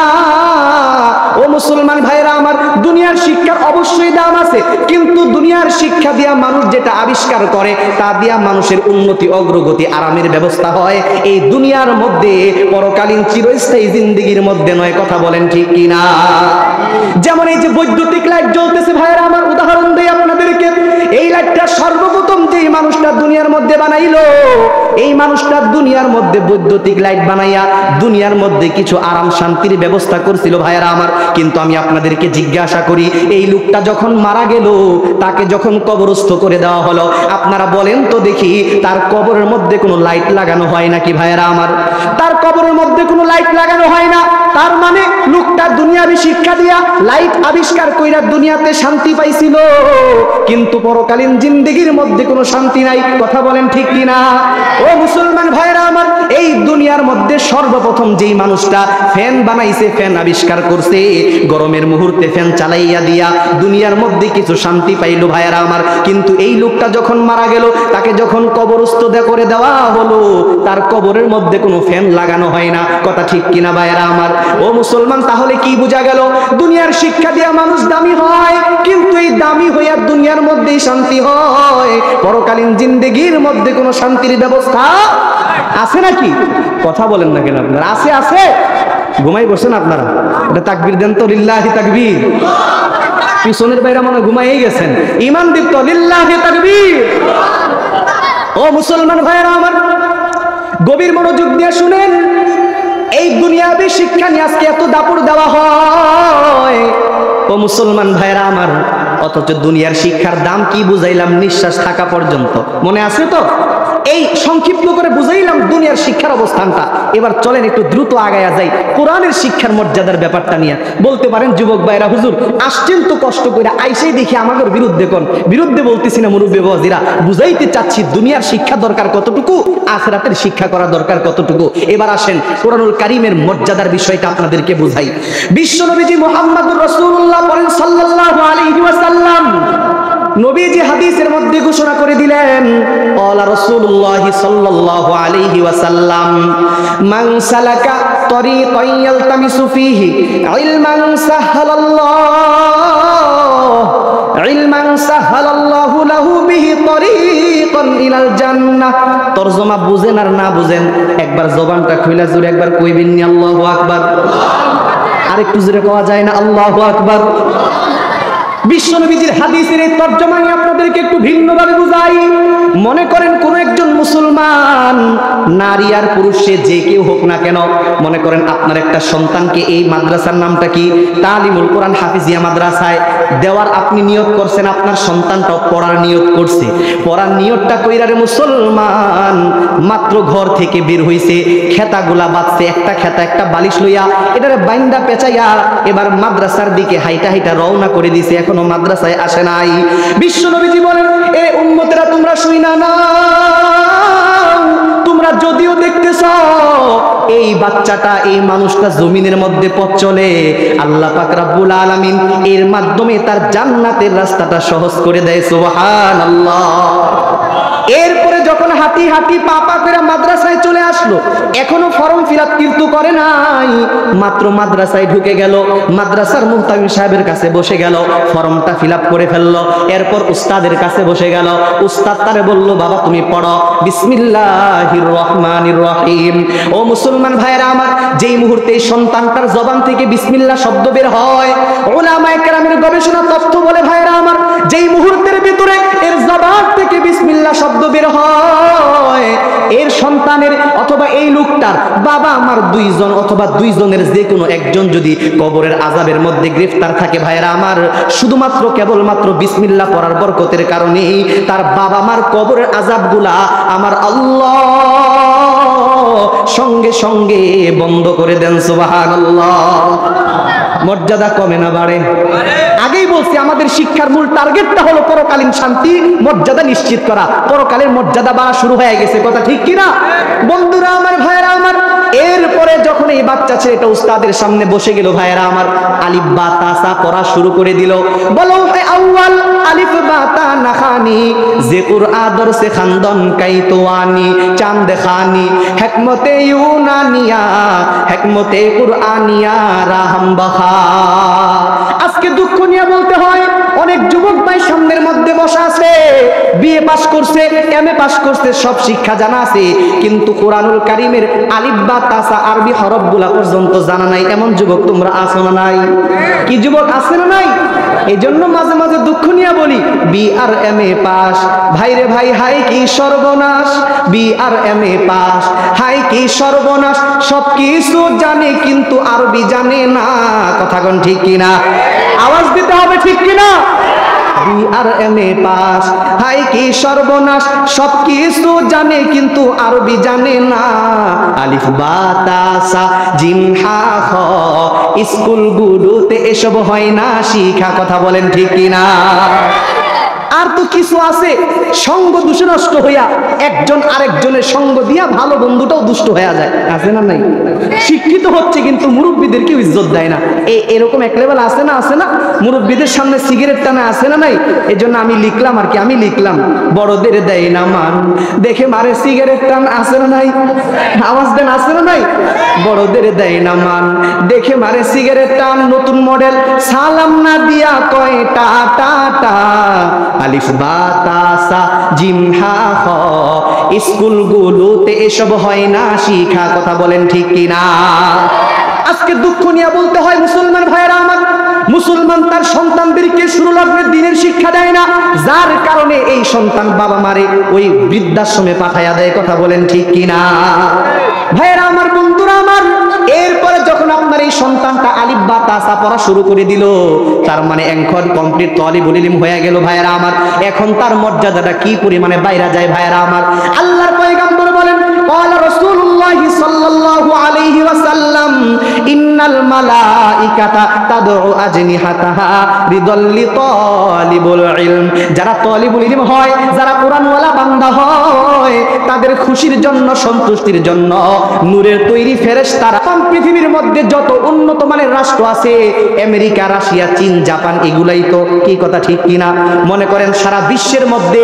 ও মুসলমান ভাইরা আমার, দুনিয়ার শিক্ষার অবশ্যই দাম আছে, কিন্তু দুনিয়ার শিক্ষা দিয়া মানুষ যেটা আবিষ্কার করে তা দিয়া মানুষের উন্নতি, অগ্রগতি, আরামের ব্যবস্থা হয় এই দুনিয়ার মধ্যে, পরকালীন চিরস্থায়ী জিন্দেগির মধ্যে নয়। কথা বলেন ঠিক কিনা? যেমন এই যে বৈদ্যুতিক লাইট জ্বলতেছে ভাইরা আমার, উদাহরণ দেই আপনাদেরকে। এই লাইটটা সর্বপ্রথম যে মানুষটা দুনিয়ার মধ্যে বানাইলো, এই মানুষটা দুনিয়ার মধ্যে বৈদ্যুতিক লাইট বানাইয়া দুনিয়ার মধ্যে কিছু আরাম শান্তির ব্যবস্থা করছিল ভাইরা আমার। কিন্তু আমি আপনাদেরকে জিজ্ঞাসা করি, এই লোকটা যখন মারা গেল, তাকে যখন কবরস্থ করে দেওয়া হলো, আপনারা বলেন তো দেখি, তার কবরের মধ্যে কোনো লাইট লাগানো হয় নাকি ভাইরা আমার? তার কবরের মধ্যে কোনো লাইট লাগানো হয় না। তার মানে লোকটা দুনিয়াবি শিক্ষা দিয়া লাইট আবিষ্কার কইরা দুনিয়াতে শান্তি পাইছিল, কিন্তু পরকালীন জিন্দেগির মধ্যে কোনো শান্তি নাই। কথা বলেন ঠিক কিনা? ও মুসলমান ভাইরা আমার, এই দুনিয়ার মধ্যে সর্বপ্রথম যেই মানুষটা ফ্যান বানাইছে, ফ্যান আবিষ্কার করছে, গরমের মুহূর্তে ফ্যান চালাইয়া দিয়া দুনিয়ার মধ্যে কিছু শান্তি পাইল ভাইরা আমার। কিন্তু এই লোকটা যখন মারা গেল, তাকে যখন কবরস্থ করে দেওয়া হলো, তার কবরের মধ্যে কোনো ফ্যান লাগানো হয় না। কথা ঠিক কিনা ভাইরা আমার? ও মুসলমান, তাহলে কি বোঝা গেল? দুনিয়ার শিক্ষা দিয়া মানুষ দামি হয়, কিন্তু এই দামি হইয়া দুনিয়ার মধ্যেই শান্তি হয়, পরকালীন জিন্দেগির মধ্যে কোনো শান্তির ব্যবস্থা আছে নাকি? কথা বলেন না কেন আপনারা? আছে আছে? ঘুমাই বসেন আপনারা? এটা তাকবীর দেন তো, লিল্লাহি তাকবীর। পিছনের বাইরে মনে ঘুমাই গেছেন, ঈমান দিত লিল্লাহি তাকবীর। ও মুসলমান ভাইরা আমার, গভীর মনোযোগ দিয়ে শুনেন। এই দুনিয়াবি শিক্ষা নিয়ে আজকে এত দাপড় দেওয়া হয়। ও মুসলমান ভাইরা আমার, অথচ দুনিয়ার শিক্ষার দাম কি বুঝাইলাম নিঃশ্বাস থাকা পর্যন্ত, মনে আছে তো? এই সংক্ষিপ্ত করে বুঝাইলাম দুনিয়ার শিক্ষার অবস্থানটা। এবার চলেন একটু দ্রুত আগায়া যাই কোরআনের শিক্ষার মর্যাদার ব্যাপারটা নিয়ে। বলতে পারেন যুবক ভাইরা, হুজুর আসছেন তো কষ্ট করে, আইসেই দেখি আমাদের বিরুদ্ধে কোন? বিরুদ্ধে বলতেছি না মুরব্বি বাবাজিরা, বুঝাইতে চাচ্ছি দুনিয়ার শিক্ষা দরকার কতটুকু, আখিরাতের শিক্ষা করা দরকার কতটুকু। এবার আসেন কোরআনুল কারীমের মর্যাদার বিষয়টা আপনাদেরকে বুঝাই। বিশ্বনবীজি মুহাম্মদুর রাসূলুল্লাহ বলেন সাল্লাল্লাহু আলাইহি ওয়াসাল্লাম, নবীজি হাদিসের মধ্যে ঘোষণা করে দিলেন, ক্বালা রাসূলুল্লাহ সাল্লাল্লাহু আলাইহি ওয়াসাল্লাম, মান সালাকা তরিকান ইয়ালতামিসু ফীহি ইলমান সাহালাল্লাহু লাহু বিহি তরিকান ইলাল জান্নাহ। তরজমা বুঝেন আর না বুঝেন, একবার জবানটা খুইলা জোরে একবার কইবেন নি আল্লাহু আকবার? আরেকটু জোরে কওয়া যায় না আল্লাহু আকবার? বিশ্বনবীজির হাদিসের এই তরজমা আমি আপনাদেরকে একটু ভিন্নভাবে বুঝাই। মনে করেন কোন একজন মুসলমান, নারী আর পুরুষ সে যে কেউ হোক না কেন, মনে করেন আপনার একটা সন্তানকে এই মাদ্রাসার নামটা কি, তালিমুল কোরআন হাফিজিয়া মাদ্রাসায় দেওয়ার আপনি নিয়ত করছেন, আপনার সন্তানটাও পড়ার নিয়ত করছে। পড়ার নিয়তটা কইরা রে মুসলমান মাত্র ঘর থেকে বের হইছে, খেতাগুলা বাঁধছে, একটা খেতা একটা বালিশ লইয়া এটারে বাইন্দা পেঁচাইয়া এবার মাদ্রাসার দিকে হাইটা হাইটা রওনা করে দিছে, এখনো মাদ্রাসায় আসে নাই। বিশ্বনবীজি বলেন, এ উম্মতেরা তোমরা শুইনা না, তোমরা যদিও দেখতেছ এই বাচ্চাটা, এই মানুষটা জমিনের মধ্যে পথ চলে, আল্লাহ পাক রব্বুল আলামিন এর মাধ্যমে তার জান্নাতের রাস্তাটা সহজ করে দেয়। সুবহানাল্লাহ। এরপরে যখন হাঁটি হাঁটি পাপা করে মাদ্রাসায় চলে আসলো, এখনো ফর্ম ফিল আপ কিন্তু করে নাই, মাত্র মাদ্রাসায় ঢুকে গেল, মাদ্রাসার মুহতামিম সাহেবের কাছে বসে গেল, ফর্মটা ফিল আপ করে ফেললো। এরপর উস্তাদের কাছে বসে গেল, উস্তাদ তারে বলল, বাবা তুমি পড়ো বিসমিল্লাহির রহমানির রহিম। ও মুসলমান ভাইরা আমার, যেই মুহূর্তে সন্তানটার জবান থেকে বিসমিল্লাহ শব্দ বের হয়, উলামায়ে কেরামের গবেষণা তথ্য বলে ভাইরা আমার, যেই মুহূর্তের ভিতরে এর জবান থেকে বিসমিল্লাহ শব্দ বের হয়, এর সন্তানের অথবা এই লোকটার বাবা আমার দুইজন অথবা দুইজনের যে কোনো একজন যদি কবরের আযাবের মধ্যে গ্রেফতার থাকে ভাইরা আমার, শুধুমাত্র কেবলমাত্র বিসমিল্লাহ পড়ার বরকতের কারণেই তার বাবা মার কবরের আযাবগুলা আমার আল্লাহ সঙ্গে সঙ্গে বন্ধ করে দেন। সুবহানাল্লাহ। মর্যাদা কমে না বাড়ে? আগেই বলছি আমাদের শিক্ষার মূল টার্গেটটা হলো পরকালীন শান্তি, মর্যাদা নিশ্চিত করা। পরকালের মর্যাদা বাড়া শুরু হয়ে গেছে, কথা ঠিক কিনা বন্ধুরা আমার, ভাইরা আমার? এরপরে যখন এই বাচ্চা ছেলেটা উস্তাদের সামনে বসে গেল ভাইরা আমার, আলিফ বা তা সা পড়া শুরু করে দিল। বলো আউয়াল আলিফ বা তা না খানি যে কুরআন দরসে খানদন কাইতোয়ানি চাঁদ খানি হিকমতে ইউনানিয়া হিকমতে কুরআনিয়া রাহম বাখা। আজকে দুঃখ নিয়ে বলতে হয়, অনেক যুবক ভাই সামনের মধ্যে বসা আছে, বিএ পাস করছে, এমএ পাস করছে, সব শিক্ষা জানা আছে, কিন্তু কোরআনুল কারীমের আলিফ বা তা সা আরবি হরফগুলা পর্যন্ত জানা নাই। এমন যুবক তোমরা আছো না নাই? কি যুবক আছে না নাই? এই জন্য মাঝে মাঝে দুঃখ নিয়ে বলি, বি আর এমএ পাস, ভাই রে ভাই হাই কি সর্বনাশ, বি আর এমএ পাস, হাই কি সর্বনাশ, সব কিছু জানে কিন্তু আরবি জানে না। কথা কোন ঠিক কিনা? আওয়াজ দিতে হবে, ঠিক কিনা? বি আর এমএ পাস, হাই কি সর্বনাশ, সব কিছু জানে কিন্তু আরবি জানে না। আলিফ বা তা সা জিম হা খ, স্কুলগুলোতে এসব হয় না শিক্ষা। কথা বলেন ঠিক কিনা? আর তো কিছু আছে, সঙ্গ দূষে নষ্ট হইয়া একজন আরেকজনের সঙ্গ দিয়া ভালো বন্ধুটাও দুষ্ট হয়ে যায়, আছে না নাই? শিক্ষিত হচ্ছে কিন্তু মুরব্বীদেরকে ইজ্জত দেয় না, এরকম এক লেভেল আছে না? আছে না? মুরব্বীদের সামনে সিগারেট টানা, আছে না নাই? এই জন্য আমি লিখলাম আর কি, আমি লিখলাম বড়দের দেয় না মান, দেখে মারে সিগারেট টান, আছে না নাই? আওয়াজ দেন, আছে না নাই? বড়দের দেয় না মান, দেখে মারে সিগারেট টান, নতুন মডেল, সালাম না দিয়া কয় টা টা টা। আলিফ বা তা সা জিম হা খ, স্কুলগুলোতে এসব হয় না শিক্ষা। কথা বলেন ঠিক কিনা? আজকে দুঃখ নিয়ে বলতে হয় মুসলমান ভাইরা আমার, মুসলমান তার সন্তানদেরকে সুরলগ্নের দিনের শিক্ষা দেয় না, যার কারণে এই সন্তান বাবা মারে ওই বৃদ্ধাশ্রমে পাঠাইয়া দেয়। কথা বলেন ঠিক কিনা ভাইরা আমার, বন্ধুরা আমার? এরপরে যখন আপনার এই সন্তানটা আলিফ বা তা সা পড়া শুরু করে দিল, তার মানে এখন কমপ্লিট তালিবুল ইলম হয়ে গেল ভাইরা আমার। এখন তার মর্যাদাটা কি পরিমাণে বাইরে যায় ভাইরা আমার। আল্লাহর পয়গম্বর বলেন, ক্বালা রাসূলুল্লাহ সাল্লাল্লাহু আলাইহি ওয়াসাল্লাম, ইন্নাল মালাইকাতা তাদউ আজনিহাতাহা রিদাল্লি তালিবুল ইলম। যারা তালিবুল ইলম হয়, যারা কোরআনওয়ালা বান্দা হয়, তাদের খুশির জন্য, সন্তুষ্টির জন্য নূরের তৈরি ফেরেশতারা পৃথিবীর মধ্যে যত উন্নত মানের রাষ্ট্র আছে, আমেরিকা, রাশিয়া, চীন, জাপান, এগুলাই তো, কি কথা ঠিক কিনা? মনে করেন সারা বিশ্বের মধ্যে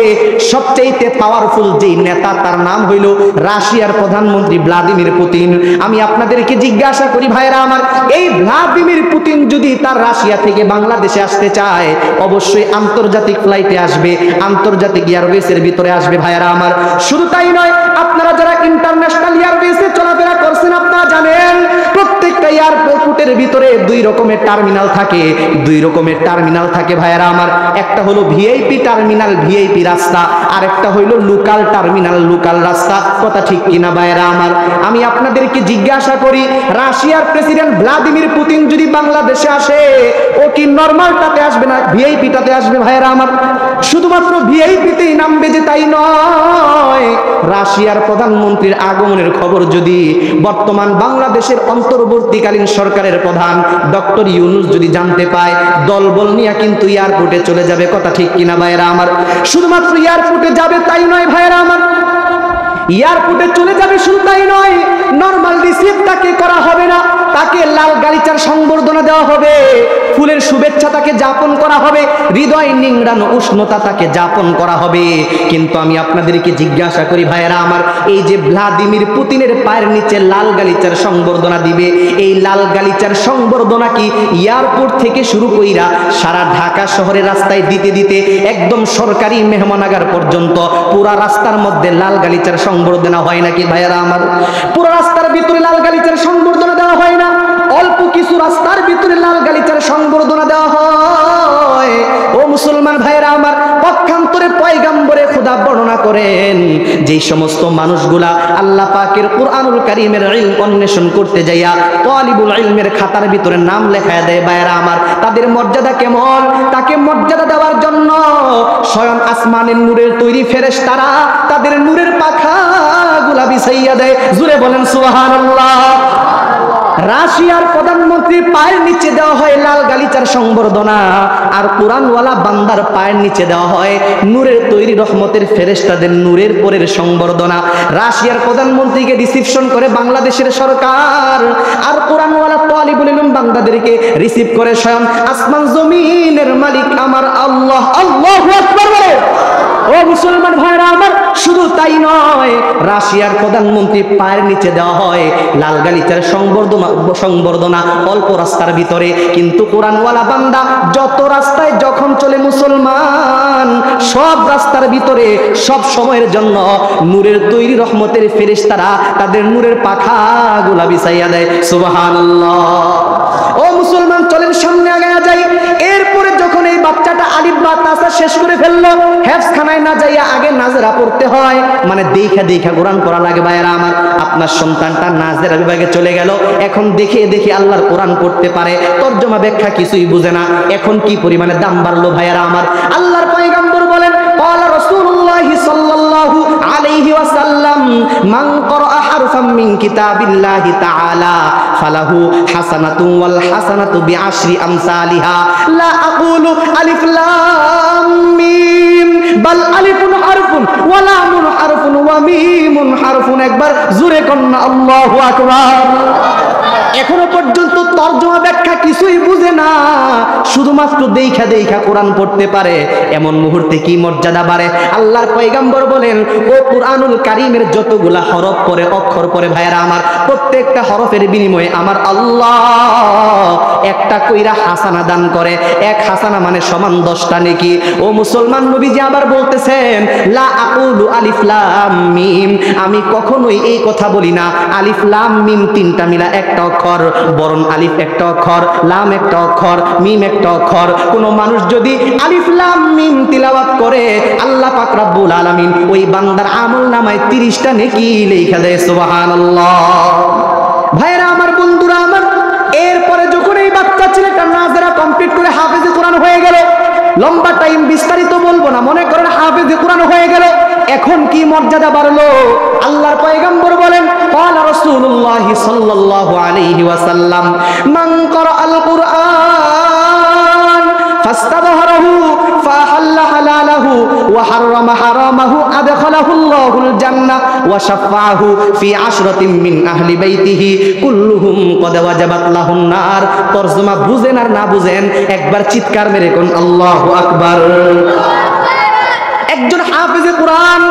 সবচেয়ে পাওয়ারফুল যেই নেতা, তার নাম হইল রাশিয়ার প্রধানমন্ত্রী ভ্লাদিমির পুতিন। আমি আপনাদেরকে জিজ্ঞাসা করি ভাইরা আমার, এই ভ্লাদিমির পুতিন যদি তার রাশিয়া থেকে বাংলাদেশে আসতে চায়, অবশ্যই আন্তর্জাতিক ফ্লাইটে আসবে, আন্তর্জাতিক এয়ারওয়েজের ভিতরে আসবে ভাইরা আমার। শুধু তাই নয়, আপনারা যারা ইন্টারন্যাশনাল এয়ারওয়েজে চলাফেরা করছেন, আপনারা জানেন প্রত্যেকটা এয়ারপোর্টের ভিতরে দুই রকমের টার্মিনাল থাকে, দুই রকমের টার্মিনাল থাকে ভাইরা আমার। একটা হলো ভিআইপি টার্মিনাল, ভিআইপি রাস্তা, আর একটা হইলো লোকাল টার্মিনাল, লোকাল রাস্তা। কথা ঠিক কিনা ভাইরা আমার? আমি আপনাদেরকে জিজ্ঞাসা করি, রাশিয়ার প্রেসিডেন্ট ভ্লাদিমির পুতিন যদি বাংলাদেশে আসে, ও কি নরমালটাতে আসবে না ভিআইপিটাতে আসবে ভাইরা আমার? শুধুমাত্র ভিআইপিতেই নামবে যে তাই নয়, রাশিয়ার প্রধানমন্ত্রীর আগমনের খবর যদি বর্তমান বাংলাদেশের অন্তর্বর্তীকালীন সরকারের প্রধান ডক্টর ইউনূস যদি জানতে পায়, দলবল নিয়ে কিন্তু এয়ারপোর্টে চলে যাবে। কথা ঠিক কিনা ভাইরা আমার? শুধুমাত্র এয়ারপোর্টে যাবে তাই নয় ভাইরা আমার, এয়ারপোর্টে চলে যাবে, শুধু তাই নয়, নরমাল রিসিভ তাকে করা হবে না, তাকে লাল গালিচার সংবর্ধনা দেওয়া হবে, ফুলের শুভেচ্ছা তাকে যাপন করা হবে, হৃদয় নিংড়ানো উষ্ণতা তাকে যাপন করা হবে। কিন্তু আমি আপনাদেরকে জিজ্ঞাসা করি ভাইয়েরা আমার, এই যে ভ্লাদিমির পুতিনের পায়ের নিচে লাল গালিচার সংবর্ধনা দিবে, এই লাল গালিচার সংবর্ধনা কি এয়ারপোর্ট থেকে শুরু কইরা সারা ঢাকা শহরের রাস্তায় দিতে দিতে একদম সরকারি মেহমানাগার পর্যন্ত পুরা রাস্তার মধ্যে লাল গালিচার সংবর্ধনা হয় নাকি ভাইয়েরা আমার? পুরো রাস্তার ভিতরে লাল গালিচার সংবর্ধনা দেওয়া হয় না, অল্প কিছু রাস্তার ভিতরে লাল গালিচার সংবর্ধনা দেওয়া হয়। ও মুসলমান ভাইরা আমার, পক্ষান্তরে পয়গম্বরে খোদা বর্ণনা করেন, যেই সমস্ত মানুষগুলা আল্লাহ পাকের কুরআনুল কারীমের ইলম অন্বেষণ করতে যাইয়া তালিবুল ইলমের খাতার ভিতরে নাম লেখায় দেয় ভাইরা আমার, তাদের মর্যাদা কেমন? তাকে মর্যাদা দেওয়ার জন্য স্বয়ং আসমানের নূরের তৈরি ফেরেশতারা তাদের নূরের পাখাগুলা বিছাইয়া দেয়। জুড়ে বলেন সুবহানাল্লাহ। রাশিয়ার প্রধানমন্ত্রীর পায়ের নিচে দেওয়া হয় লাল গালিচার সংবর্ধনা, আর কুরআনওয়ালা বান্দার পায়ের নিচে দেওয়া হয় নূরের তৈরি রহমতের ফেরেশতাদের নূরের পরের সংবর্ধনা। রাশিয়ার প্রধানমন্ত্রীকে রিসিপশন করে বাংলাদেশের সরকার, আর কুরআনওয়ালা তালিবুল ইলম বান্দাদেরকে রিসিভ করে স্বয়ং আসমান জমিনের মালিক আমার আল্লাহ। আল্লাহু আকবার বলে। ও মুসলমান ভাইরা আমার, শুধু তাই নয়, রাশিয়ার প্রধানমন্ত্রী পায়ের নিচে দেওয়া হয় লাল গালিচার সংবর্ধনা অল্প রাস্তার ভিতরে, কিন্তু কোরআনওয়ালা বান্দা যত রাস্তায় যখন চলে মুসলমান, সব রাস্তার ভিতরে সব সময়ের জন্য নূরের তৈরি রহমতের ফেরেশতারা তাদের নূরের পাখাগুলা বিছাইয়া দেয়। সুবহানাল্লাহ। ও মুসলমান, চলেন সামনে আগায়া যাই। এরপরে যখন এই বাচ্চাটা আলিফ বা তাসা শেষ করে ফেললো, হেফজখানায় না যাইয়া আগে নাজেরা পড়তে হয়, মানে দেখা দেখা কোরআন পড়া লাগে ভাইয়েরা আমার। আপনার সন্তানটা নাজেরা বিভাগে চলে গেল, এখন দেখে দেখে আল্লাহর কোরআন পড়তে পারে, তরজমা ব্যাখ্যা কিছুই বুঝে না, এখন কি পরিমাণে দাম বাড়লো ভাইয়েরা আমার। আল্লাহর পয়গম্বর বলেন, ক্বালা রাসূলুল্লাহি সাল্লাল্লাহু আলাইহি ওয়াসাল্লাম, মান ক্বারাআ হারফাম মিন কিতাবিল্লাহি তাআলা ফালাহু হাসানাতুন ওয়াল হাসানাতু বিআশরি আমসালিহা, লা আকুলু আলিফ লাম মিম, বাল আলিফুন হারফুন ওয়া লামুন হারফুন ওয়া মিমুন হারফুন। একবার জোরে কন্না আল্লাহু আকবার। এখনো পর্যন্ত তরজমা ব্যাখ্যা কিছুই বুঝে না, শুধুমাত্র দেখা দেখা কোরআন পড়তে পারে, এমন মুহূর্তে কি মর্যাদা বাড়ে। আল্লাহর পয়গম্বর বলেন, ও কুরআনুল কারীমের যতগুলা হরফ পড়ে, অক্ষর পড়ে ভাইয়েরা আমার, প্রত্যেকটা হরফের বিনিময়ে আমার আল্লাহ একটা কইরা হাসানা দান করে। এক হাসানা মানে সমান 10টা নেকি। ও মুসলমান, নবীজি আবার বলতেছেন, লা আকুলু আলিফ লাম মিম, আমি কখনোই এই কথা বলি না আলিফ লাম মিম তিনটা মিলা একটা অক্ষর, বরং আলিফ একটা অক্ষর, লাম একটা অক্ষর, মিম একটা অক্ষর। কোন মানুষ যদি আলিফ লাম মিম তিলাওয়াত করে, আল্লাহ পাক রব্বুল আলামিন ওই বান্দার আমলনামায় 30টা নেকি লেখা দেয়। সুবহানাল্লাহ। ভাইরা আমার, বন্ধুরা আমার, এরপরে যখন এই বাচ্চা ছেলেটা নাজেরা কমপ্লিট করে হাফেজে কোরআন হয়ে গেল, লম্বা টাইম বিস্তারিত বলবো না, মনে করেন হাফেজে কোরআন হয়ে গেল, এখন কি মর্যাদা বাড়লো। আল্লাহর পয়গম্বর বলেন, ক্বালা রাসূলুল্লাহি সাল্লাল্লাহু আলাইহি ওয়াসাল্লাম, মান ক্বারাআল কুরআন ফাস্তাযহারাহু ফাহাল্লা হালালাহু ওয়া হাররামা হারামাহু আদখালাহুল্লাহুল জান্নাহ ওয়া শাফাআহু ফি আশরাতিন মিন আহলি বাইতিহি কুল্লুহুম ক্বাদ ওয়াজাবাত লাহুন নার। তরজমা বুঝেন আর না বুঝেন, একবার চিৎকার মেরে কোন আল্লাহু আকবার। একজন হাফেজে কোরআন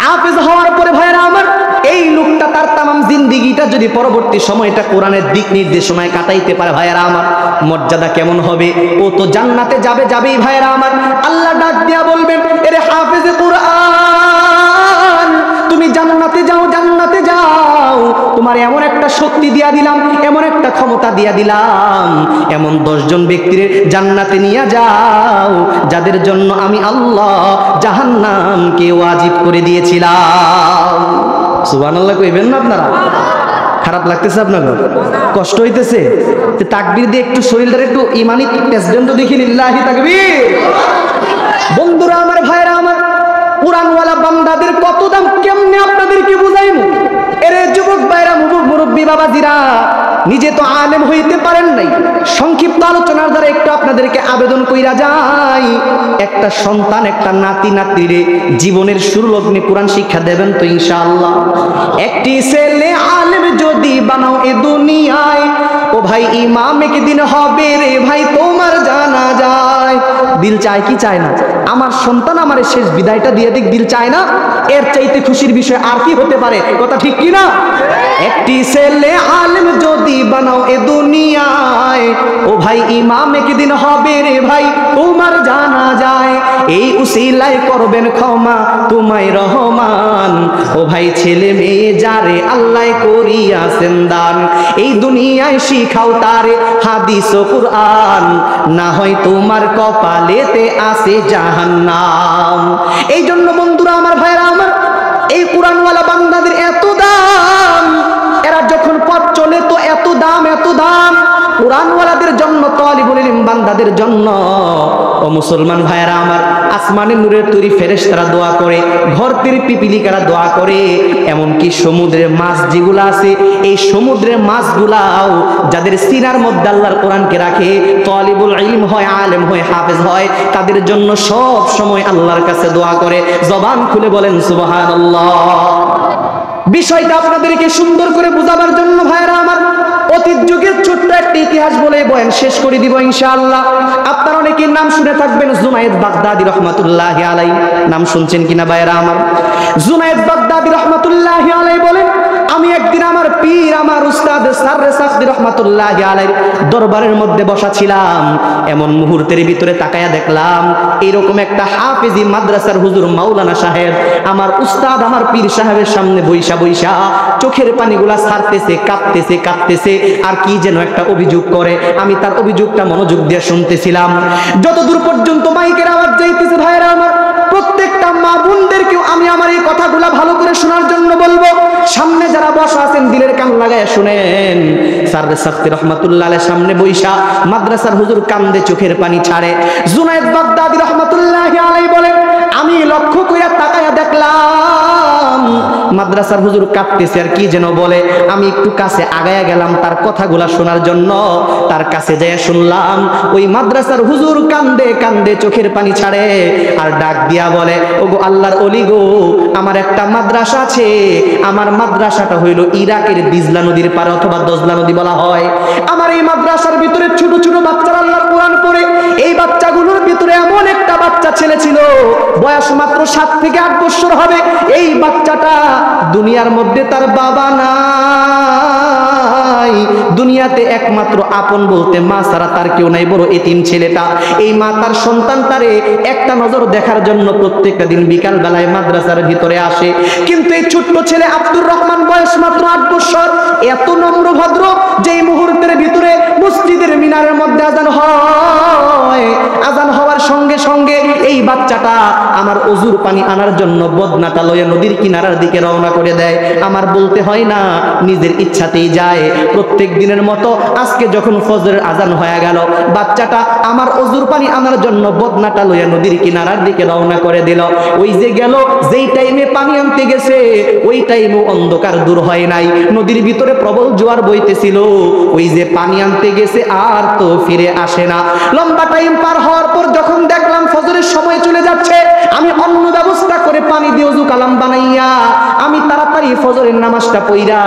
হাফেজ হওয়ার পরে ভাইরা আমার, এই লোকটা তার তামাম জিন্দেগিটা যদি পরবর্তী সময়টা কোরআনের দিক নির্দেশনায় কাটাইতে পারে ভাইরা আমার, মর্যাদা কেমন হবে। ও তো জান্নাতে যাবে, যাবেই ভাইরা আমার। আল্লাহ ডাক দিয়া বলবেন, এরে হাফেজে কোরআন, তুমি জান্নাতে যাও, জান্নাতে যাও, তোমার এমন একটা শক্তি দিয়া দিলাম, এমন একটা ক্ষমতা দিয়া দিলাম, এমন 10 জন ব্যক্তির জান্নাতে নিয়ে যাও যাদের জন্য আমি আল্লাহ জাহান্নামকে ওয়াজিব করে দিয়েছিলাম। সুবহানাল্লাহ কইবেন না আপনারা? খারাপ লাগতেছে আপনাদের? কষ্ট হইতেছে? তাকবীর দিয়ে একটু শরীরটার একটু ইমানি প্রেসিডেন্ট দেখি, লিল্লাহি তাকবীর। বন্ধুরা আমার, ভাইরা আমার, কুরআনওয়ালা বান্দাদের কত দাম কেমনে আপনাদেরকে বুঝাইমু। এরে যুবক ভাইরা, মুরব্বী বাবাজিরা, নিজে তো আলেম হইতে পারেন নাই, সংক্ষিপ্ত আলোচনার দ্বারা একটু আপনাদেরকে আবেদন কইরা যাই, একটা সন্তান একটা নাতি নাতনিরে জীবনের শুরু লগ্নে কোরআন শিক্ষা দেবেন তো ইনশাআল্লাহ? একটি ছেলে আলেম যদি বানাও এ দুনিয়ায়, ও ভাই ইমাম একদিন হবে রে ভাই তোমার জানা যায়। দিল চায় কি চায় না? আমার সন্তান আমার শেষ বিদায়টা দিয়ে দিক, দিল চায় না? এর চাইতে খুশির বিষয় আর কি হতে পারে? কথা ঠিক কি না? একটি ছেলে আলেম যদি বানাও এ দুনিয়ায়, ও ভাই ইমাম একদিন হবে রে ভাই তোমার জানা যায়। এই উসিলায় করবেন ক্ষমা তোমায় রহমান, ও ভাই ছেলে মেয়ে যারে আল্লাহ করিয়াছেন দান। এই দুনিয়ায় শিখাও তারে হাদিস ও কুরআন, না হয় তোমার কপালেতে আছে জাহান্নাম। এই জন্য বন্ধুরা আমার, ভাইরা আমার, এই কোরআনওয়ালা বান্দাদের এত দাম, এরা যখন পথ চলে তো এত দাম, এত দাম কোরআনওয়ালাদের জন্য, তালিবুল ইলম বান্দাদের জন্য। ও মুসলমান ভাইরা আমার, আসমানের নূরের তৈরি ফেরেশতারা দোয়া করে, ঘরটির পিপিলিকারা দোয়া করে, এমনকি সমুদ্রের মাছ যেগুলো আছে, এই সমুদ্রের মাছগুলাও যাদের সিনার মধ্যে আল্লাহর কোরআনকে রাখে, তালিবুল ইলম হয়, আলেম হয়, হাফেজ হয়, তাদের জন্য সব সময় আল্লাহর কাছে দোয়া করে। জবান খুলে বলেন সুবহানাল্লাহ। বিষয়টা আপনাদেরকে সুন্দর করে বোঝাবার জন্য ভাইরা আমার, অতীত যুগের ছোট্ট একটা ইতিহাস বলে বয়ান শেষ করে দিব ইনশাআল্লাহ। আপনারা অনেকের নাম শুনে থাকবেন, জুনায়েদ বাগদাদি রহমাতুল্লাহি আলাইহি। নাম শুনছেন কিনা ভাইরা আমার? জুনায়েদ বাগদাদি রহমাতুল্লাহি আলাইহি বলেন, আমি একদিন আমার পীর, আমার উস্তাদ সাররে সাখদি রহমাতুল্লাহি আলাইহির দরবারের মধ্যে বসা ছিলাম। এমন মুহূর্তের ভিতরে তাকায়া দেখলাম এরকম একটা হাফেজি মাদ্রাসার হুজুর মাওলানা সাহেব আমার উস্তাদ, আমার পীর সাহেবের সামনে বইসা বইসা চোখের পানিগুলা ছাড়তেছে, কাঁদতেছে কাঁদতেছে, আর কি যেন একটা অভিযোগ করে। আমি তার অভিযোগটা মনোযোগ দিয়ে শুনতেছিলাম। যতদূর পর্যন্ত মাইকের আওয়াজ যাইতেছে ভাইরা আমার, প্রত্যেকটা মা বোনদেরকেও আমি আমার এই কথাগুলা ভালো করে শোনার জন্য বলবো। সামনে যারা বসা আছেন দিলের কান লাগায় শুনেন। সাররে সাখতি রহমাতুল্লাহ আলাইহির সামনে বইসা মাদ্রাসার হুজুর কান্দে, চোখের পানি ছাড়ে। জুনায়েদ বাগদাদি রহমাতুল্লাহি আলাইহি বলেন, আমি লক্ষ্য কইরা তাকায়া দেখলাম মাদ্রাসার হুজুর কাঁদতেছে আর কি যেন বলে। আমি একটু কাছে আগায়া গেলাম তার কথাগুলা শোনার জন্য। তার কাছে যেয়ে শুনলাম ওই মাদ্রাসার হুজুর কান্দে কান্দে চোখের পানি ছাড়ে, আর ডাক দিয়া বলে, ওগো আল্লাহর ওলি গো, আমার একটা মাদ্রাসা আছে। আমার মাদ্রাসাটা হইল ইরাকের দিজলা নদীর পারে, অথবা দজলা নদী বলা হয়। আমার এই মাদ্রাসার ভিতরে ছোট ছোট বাচ্চারা আল্লাহর কোরআন পড়ে। এই বাচ্চাগুলোর ভিতরে এমন একটা বাচ্চা ছেলে ছিল, বয়স মাত্র 7 থেকে 8 বছর হবে। এই বাচ্চাটা দুনিয়ার মধ্যে তার বাবা নাই, দুনিয়াতে একমাত্র আপন বলতে মা ছাড়া তার কেউ নাই, বড় এতিম ছেলেটা। এই মা তার সন্তানটারে একটা নজর দেখার জন্য প্রত্যেকটা দিন বিকাল বেলায় মাদ্রাসার ভিতরে আসে। কিন্তু এই ছোট্ট ছেলে আব্দুর রহমান, বয়স মাত্র 8 বছর, এত নম্র ভদ্র যে এই মুহূর্তের ভিতরে মসজিদের মিনারের মধ্যে আজান হয়। আজান হওয়ার সঙ্গে সঙ্গে এই বাচ্চাটা আমার ওযুর পানি আনার জন্য বদনাটা লয়ে নদীর কিনারার দিকে রওনা করে দেয়। আমার বলতে হয় না, নিজের ইচ্ছাতেই যায়। প্রত্যেক দিনের মতো আজকে যখন ফজরের আজান হয়ে গেল, বাচ্চাটা আমার ওযুর পানি আনার জন্য বদনাটা লয়ে নদীর কিনারার দিকে রওনা করে দিল। ওই যে গেল, যেই টাইমে পানি আনতে গেছে ওই টাইমে অন্ধকার দূর হয় নাই, নদীর ভিতরে প্রবল জোয়ার বইতেছিল। ওই যে পানি আনতে গেছে আর তো ফিরে আসে না। লম্বা টাইম পার হওয়ার পর যখন দেখলাম ফজরের সময় চলে যাচ্ছে, আমি অন্য ব্যবস্থা করে পানি দিয়ে ওযু কালাম বানাইয়া আমি তাড়াতাড়ি ফজরের নামাজটা পড়া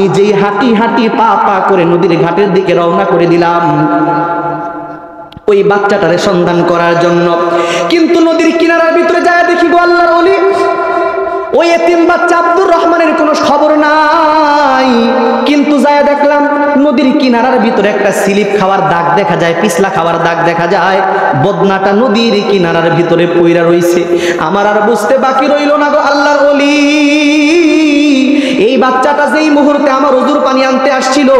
নিজেই হাঁটি হাঁটি পা পা করে নদীর ঘাটের দিকে রওনা করে দিলাম ওই বাচ্চাটারে সন্ধান করার জন্য। কিন্তু নদীর কিনারার ভিতরে যায় দেখি গো আল্লাহর ওলি, ওই এতিম বাচ্চা আব্দুর রহমানের কোনো খবর নাই। কিন্তু যায় দেখলাম নদীর কিনারার ভিতরে একটা স্লিপ খাওয়ার দাগ দেখা যায়, পিছলা খাওয়ার দাগ দেখা যায়। বদনাটা নদীর কিনারার ভিতরে পইরা রইছে। আমার আর বুঝতে বাকি রইল না গো আল্লাহর ওলি, এই বাচ্চাটা যেই মুহূর্তে আমার ওযুর পানি আনতে আসছিল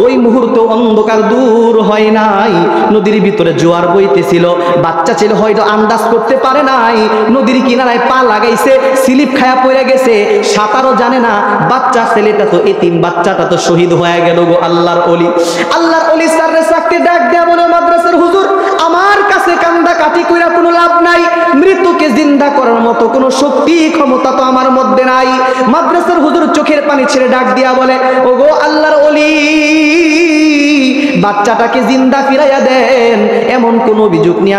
ওই মুহূর্তে অন্ধকার দূর হয় নাই, নদীর ভিতরে জোয়ার বইতেছিল। বাচ্চা ছেলে হয়তো আন্দাজ করতে পারে নাই, নদীর কিনারায় পা লাগাইছে, স্লিপ খায়া পড়ে গেছে, সাঁতারও জানে না। বাচ্চা ছেলেটা তো এতিম, বাচ্চাটা তো শহীদ হয়ে গেল গো আল্লাহর ওলি। আল্লাহর ওলি সাররে সাকতে ডাক দেয়া বলে, মাদ্রাসার হুজুর, আমার কাছে কান্দা কাটি কইরা কোনো লাভ নাই, মৃত্যুকে জিন্দা করা করার মতো কোনো শক্তি ক্ষমতা তো আমার মধ্যে নাই। মাদ্রাসার হুজুর চোখের পানি ছেড়ে ডাক দিয়া বলে, ওগো আল্লাহর ওলি, বাচ্চাটাকে জিন্দা ফিরাইয়া দেন। এমন কোন অভিযোগ নিয়ে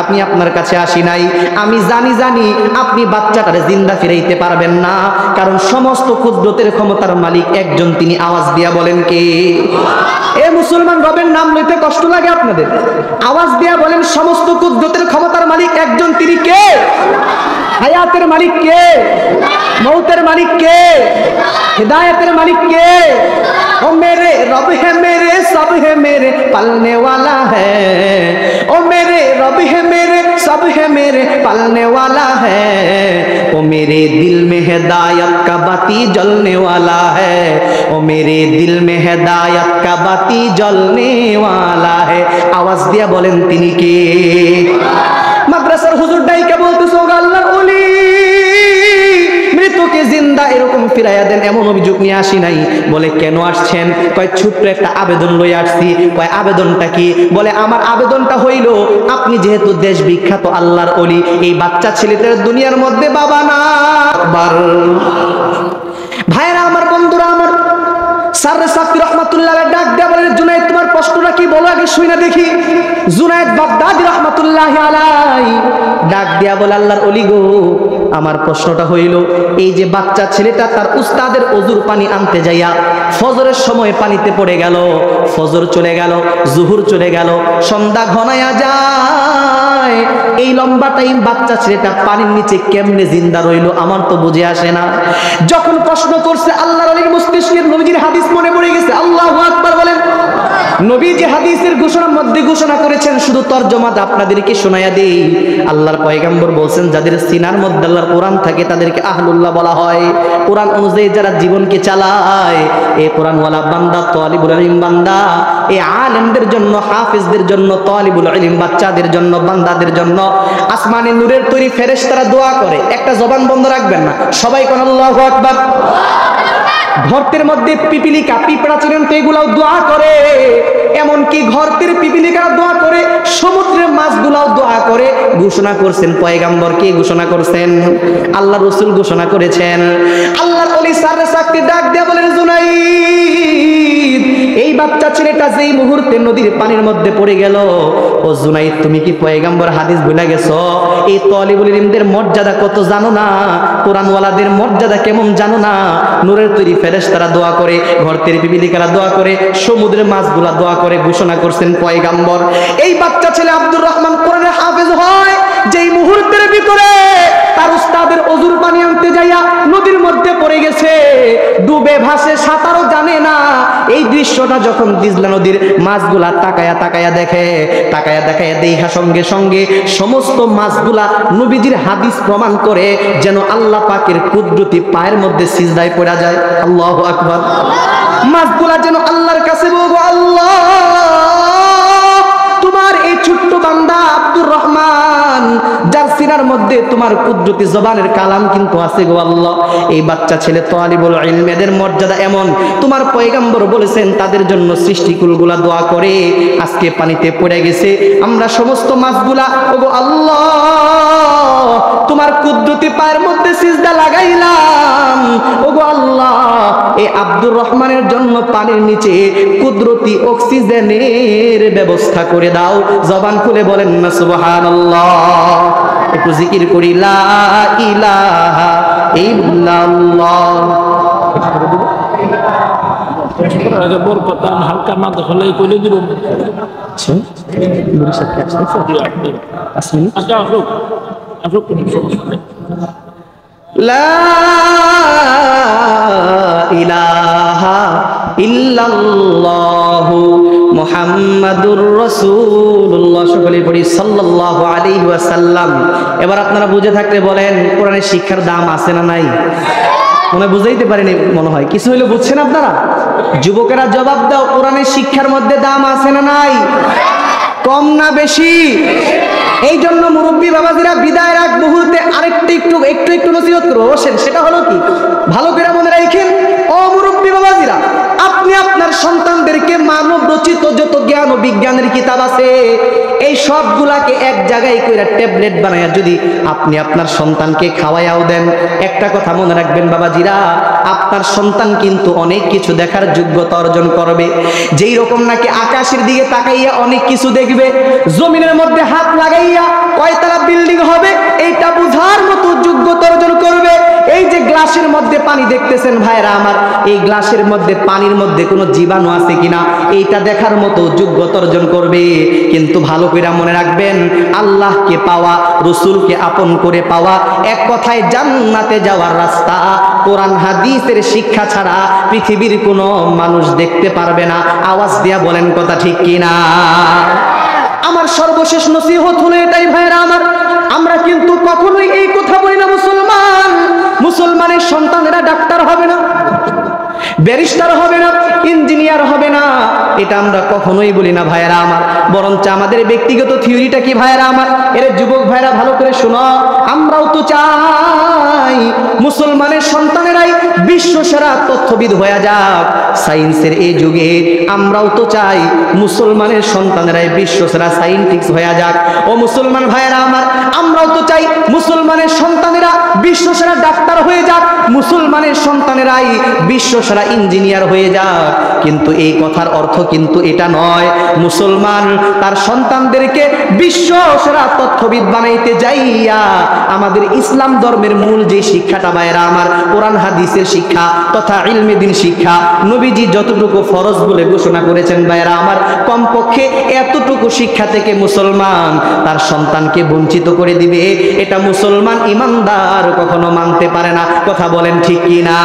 আপনি আপনার কাছে আসি নাই। আমি জানি আপনি বাচ্চাটারে জিন্দা ফিরাইতে পারবেন না, কারণ সমস্ত কুদরতের ক্ষমতার মালিক একজন, তিনি। আওয়াজ দিয়া বলেন কে? এ মুসলমান, রবের নাম লইতে কষ্ট লাগে আপনাদের? আওয়াজ দিয়া বলেন, সমস্ত কুদরতের ক্ষমতার মালিক একজন, তিনি কে? হায়াতের মালিক কে? মৌতের মালিক কে? हिदायतेर मालिक के? ओ मेरे रब है, मेरे सब है, मेरे पालने वाला है। ओ मेरे रब है, मेरे सब है, मेरे पालने वाला है। ओ मेरे दिल में हिदायत का बाती जलने वाला है। ओ मेरे दिल में हिदायत का बाती जलने वाला है। आवाज दिया बोलें तिनी के? মাদ্রাসার হুজুর ডাইকা বলতেছে, ও আল্লাহর ওলি, মৃতকে জিন্দা এরকম ফিরাইয়া দেন, এমন অভিযোগ নিয়ে আসি নাই। বলে কেন আসছেন? কয় ছোট্ট একটা আবেদন লই আসছি। কয় আবেদনটা কি? বলে আমার আবেদনটা হইল, আপনি যেহেতু দেশ বিখ্যাত আল্লাহর ওলি, এই বাচ্চা ছেলেটার দুনিয়ার মধ্যে বাবা না। ভাইরা আমার, বন্ধুরা আমার, সাররে সাফি রহমাতুল্লাহ ডাক দেয়া বলেন, জুনায়েদ তোমার প্রশ্নটা কি বলো আগে শুই না দেখি। জুনায়েদ বাগদাদি রহমাতুল্লাহ আলাই ডাক দেয়া বলে, আল্লাহর ওলি গো, আমার প্রশ্নটা হইল, এই যে বাচ্চা ছেলেটা তার উস্তাদের ওযুর পানি আনতে যাইয়া ফজরের সময় পানিতে পড়ে গেল, ফজর চলে গেল, জুহুর চলে গেল, সন্ধ্যা ঘনায়া যায়, এই লম্বা টাইম বাচ্চা ছেলেটা পানির নিচে কেমনে জিন্দা রইল আমার তো বুঝে আসে না। যখন প্রশ্ন করছে, আল্লাহর ওলির মস্তিষ্কের নবীজির হাদিস মনে পড়ে গেছে। আল্লাহু আকবার বলেন। নবী যে হাদিসের ঘোষণার মধ্যে ঘোষণা করেছেন, শুধু তরজমাটা আপনাদেরকে শোনায়া দেই। আল্লাহর পয়গম্বর বলছেন, যাদের সিনার মধ্যে আল্লাহর কোরআন থাকে তাদেরকে আহলুল্লাহ বলা হয়। কোরআন অনুযায়ী যারা জীবনকে চালায়, এই কোরআনওয়ালা বান্দা, তালিবুল ইলম বান্দা, এই আলেমদের জন্য, হাফেজদের জন্য, তালিবুল ইলম বাচ্চাদের জন্য, বান্দাদের জন্য আসমানে নূরের তৈরি ফেরেশতারা দোয়া করে। একটা জবান বন্ধ রাখবেন না, সবাই কোন আল্লাহু আকবার। ঘরতের মধ্যে পিপিলিকা, পিঁপড়া চিনেন তো, এগুলাও দোয়া করে। এমনকি ঘরতের পিপিলিকারা দোয়া করে, সমুদ্রের মাছগুলাও দোয়া করে। ঘোষণা করছেন পয়গাম্বর, কে ঘোষণা করছেন? আল্লাহ রাসূল ঘোষণা করেছেন। আল্লাহর ওলি সাররে সাকতি ডাক দেয়া বলেন, জুনাইদ, এই বাচ্চা ছেলেটা যেই মুহূর্তে নদীর পানির মধ্যে পড়ে গেল, ও জুনাইদ, তুমি কি পয়গাম্বর হাদিস ভুলে গেছো? এই তালিবুল ইলমদের মর্যাদা কত জানো না? কোরআনওয়ালাদের মর্যাদা কেমন জানো না? নূরের তৈরি ফেরেশতারা দোয়া করে, ঘরতের পিপিলিকারা দোয়া করে, সমুদ্রের মাছগুলা দোয়া করে। ঘোষণা করছেন পয়গাম্বর। এই বাচ্চা ছেলে আব্দুর রহমান কোরআনের হাফেজ হয় যেই মুহূর্তের ভিতরে তার উস্তাদের ওযুর পানি আনতে যাইয়া নদীর মধ্যে পড়ে গেছে, ডুবে ভাসে, সাঁতারও জানে না। এই দৃশ্যটা যখন দিজলা নদীর মাছগুলা তাকায়া তাকায়া দেখে, তাকায়া দেখায়া দেখা সঙ্গে সঙ্গে সমস্ত মাছগুলা নবীজির হাদিস প্রমাণ করে যেন আল্লাহ পাকের কুদরতি পায়ের মধ্যে সিজদায় পড়া যায়। আল্লাহু আকবার। মাছগুলা যেন আল্লাহর কাছে বলবো, আল্লাহ, তোমার এই ছোট্ট বান্দা আব্দুর রহমান, যার সিনার মধ্যে তোমার কুদরতি জবানের কালাম কিন্তু আছে গো আল্লাহ, এই বাচ্চা ছেলে তালিবুল ইলমেদের মর্যাদা এমন, তোমার পয়গম্বর বলেছেন তাদের জন্য সৃষ্টিকুলগুলা দোয়া করে, আজকে পানিতে পড়ে গেছে। আমরা সমস্ত মাছগুলা ওগো আল্লাহ তোমার কুদরতি পায়ের মধ্যে সিজদা লাগাইলাম। ওগো আল্লাহ, এই আব্দুর রহমানের জন্য পানির নিচে কুদরতি অক্সিজেনের ব্যবস্থা করে দাও। জবান খুলে বলেন না সুবহানাল্লাহ। একটু জিকির করি, লা ইলাহা ইল্লাল্লাহ। হালকা মাথা ফেলে করে দিব। লা ইলাহা ইল্লাল্লাহু মুহাম্মাদুর রাসূলুল্লাহ। সকলে পড়ি সাল্লাল্লাহু আলাইহি ওয়াসাল্লাম। এবার আপনারা বুঝে থাকলে বলেন, কোরআনের শিক্ষার দাম আছে না নাই? মনে বুঝাইতে পারেনি মনে হয়, কিছু হইলে বুঝছেন আপনারা? যুবকেরা জবাব দাও, কোরআনের শিক্ষার মধ্যে দাম আছে না নাই? কম না বেশি? এই জন্য মুরব্বী বাবাজিরা বিদায়ের আগ মুহূর্তে আরেকটা একটু নসিহত করবো, বসেন। সেটা হলো কি, ভালো করে মনে রাখেন ও মুরব্বী বাবাজিরা, আপনি আপনার আপনার সন্তানদেরকে মানব রচিত যত জ্ঞান ও বিজ্ঞানের কিতাব আছে এই সবগুলাকে এক জায়গায় কইরা ট্যাবলেট বানায়া যদি আপনি আপনার সন্তানকে খাওয়ায়াও দেন, একটা কথা মনে রাখবেন বাবাজিরা, আপনার সন্তান কিন্তু অনেক কিছু দেখার যোগ্যতা অর্জন করবে। যেই রকম নাকি আকাশের দিকে তাকাইয়া অনেক কিছু দেখবে, জমিনের মধ্যে হাত লাগাইয়া কয়তলা বিল্ডিং হবে এইটা বুঝার মতো যোগ্যতা অর্জন করবে। এই যে গ্লাসের মধ্যে পানি দেখতেছেন ভাইরা আমার, এই গ্লাসের মধ্যে পানির মধ্যে কোনো জীবাণু আছে কিনা এইটা দেখার মতো যোগ্যতা অর্জন করবে। কিন্তু ভালো করে মনে রাখবেন, আল্লাহকে পাওয়া, রসুলকে আপন করে পাওয়া, এক কথায় জান্নাতে যাওয়ার রাস্তা কোরআন হাদিসের শিক্ষা ছাড়া পৃথিবীর কোনো মানুষ দেখতে পারবে না। আওয়াজ দিয়া বলেন কথা ঠিক কিনা? আমার সর্বশেষ নসিহত হলো এটাই ভাইরা আমার, আমরা কিন্তু কখনোই এই কথা বলি না মুসলমানের সন্তানেরা ডাক্তার হবে না, ব্যারিস্টার হবে না, ইঞ্জিনিয়ার হবে না, এটা আমরা কখনোই বলি না ভাইরা আমার। বরঞ্চ আমাদের ব্যক্তিগত থিওরিটা কি ভাইরা আমার, এর যুবক ভাইরা ভালো করে শোনো, আমরাও তো চাই মুসলমানের সন্তানেরাই বিশ্ব সেরা তথ্যবিদ হয়ে যাক। সায়েন্সের এই যুগে আমরাও তো চাই মুসলমানের সন্তানেরাই বিশ্ব সেরা সায়েন্টিস্ট হয়ে যাক। ও মুসলমান ভাইরা আমার, আমরাও তো চাই মুসলমানের সন্তানেরা বিশ্ব সেরা ডাক্তার হয়ে যাক, মুসলমানের সন্তানেরাই বিশ্ব সেরা ইঞ্জিনিয়ার হয়ে যাক। কিন্তু এই কথার অর্থ কিন্তু এটা নয় মুসলমান তার সন্তানদেরকে বিশ্ব সেরা তথ্যবিদ বানাইতে যাইয়া আমাদের ইসলাম ধর্মের মূল যে শিক্ষাটা ভাইরা আমার, কোরআন হাদিসের শিক্ষা তথা ইলমে দ্বীন শিক্ষা, নবীজি যতটুকু ফরজ বলে ঘোষণা করেছেন ভাইরা আমার, কমপক্ষে এতটুকু শিক্ষা থেকে মুসলমান তার সন্তানকে বঞ্চিত করে দিবে, এটা মুসলমান ইমানদার কখনো মানতে পারে না। কথা বলেন ঠিক কিনা?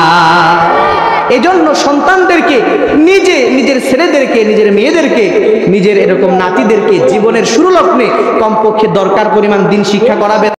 এজন্য সন্তানদেরকে, নিজের ছেলেদেরকে, নিজের মেয়েদেরকে, নিজের এরকম নাতিদেরকে জীবনের শুরু লগ্নে কমপক্ষে দরকার পরিমাণ দিন শিক্ষা করাবে।